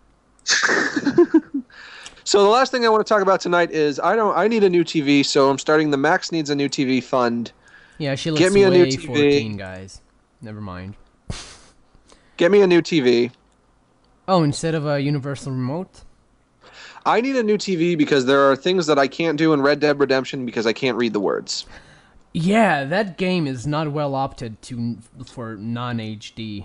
So the last thing I want to talk about tonight is I need a new TV, so I'm starting the Max Needs a New TV fund. Yeah, she looks Get me a new way TV. 14, guys. Never mind. Get me a new TV. Oh, instead of a universal remote? I need a new TV because there are things that I can't do in Red Dead Redemption because I can't read the words. Yeah, that game is not well opted for non-HD.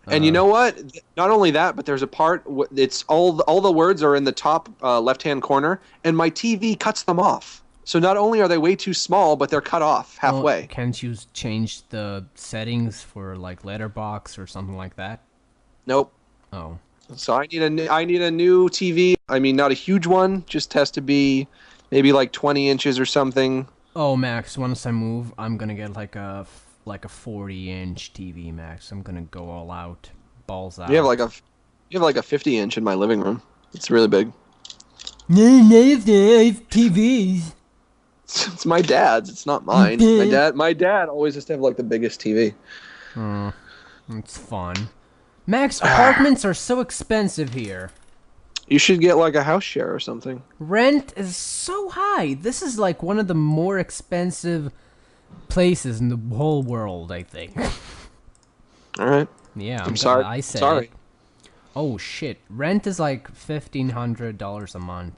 And you know what? Not only that, but there's a part. It's all the words are in the top left-hand corner, and my TV cuts them off. So not only are they way too small, but they're cut off halfway. Well, can't you change the settings for like letterbox or something like that? Nope. Oh. So I need a new TV. I mean, not a huge one. Just has to be maybe like 20 inches or something. Oh, Max, once I move, I'm gonna get like a 40-inch TV, Max. I'm gonna go all out, balls out. You have like a 50-inch in my living room. It's really big. No, TVs. It's my dad's. It's not mine. My dad always has to have like the biggest TV. It's fun. Max, apartments are so expensive here. You should get like a house share or something. Rent is so high. This is like one of the more expensive places in the whole world, I think. All right. Yeah, I'm sorry. I said sorry. it. Oh shit, rent is like $1,500 a month.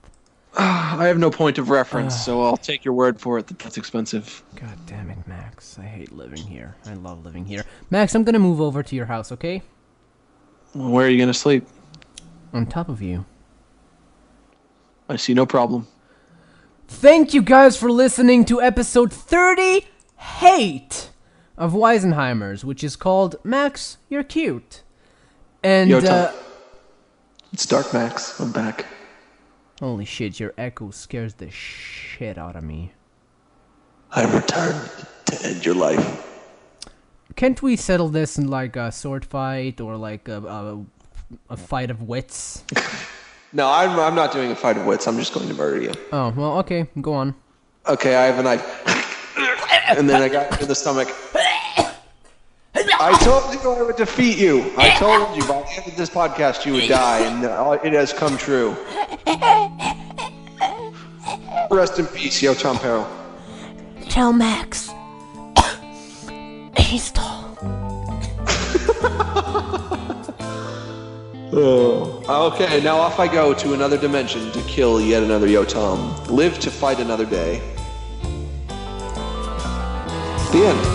I have no point of reference, so I'll take your word for it that that's expensive. God damn it, Max. I hate living here. I love living here. Max, I'm gonna move over to your house, okay? Well, where are you gonna sleep? On top of you. I see no problem. Thank you guys for listening to episode 38 of Wisenheimers, which is called Max, You're Cute. And, Yotam. It's Dark Max. I'm back. Holy shit, your echo scares the shit out of me. I returned to end your life. Can't we settle this in like a sword fight or like a fight of wits? No, I'm not doing a fight of wits. I'm just going to murder you. Oh, well, okay, go on. Okay, I have a knife. And then I got you in the stomach. I told you I would defeat you. I told you by the end of this podcast you would die, and it has come true. Rest in peace, Yotam Perel. Tell Max. He's tall. Okay, now off I go to another dimension to kill yet another Yotam. Live to fight another day. The end.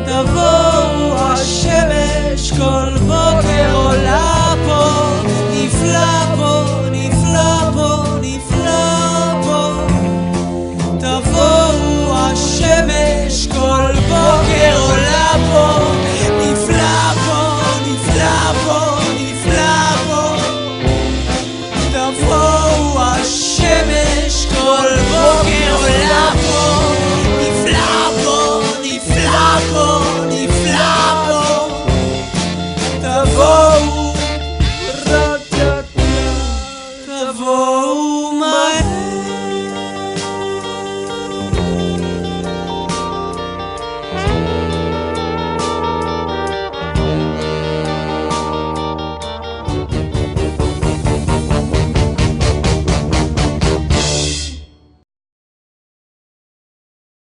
תבואו השמש כל בוקר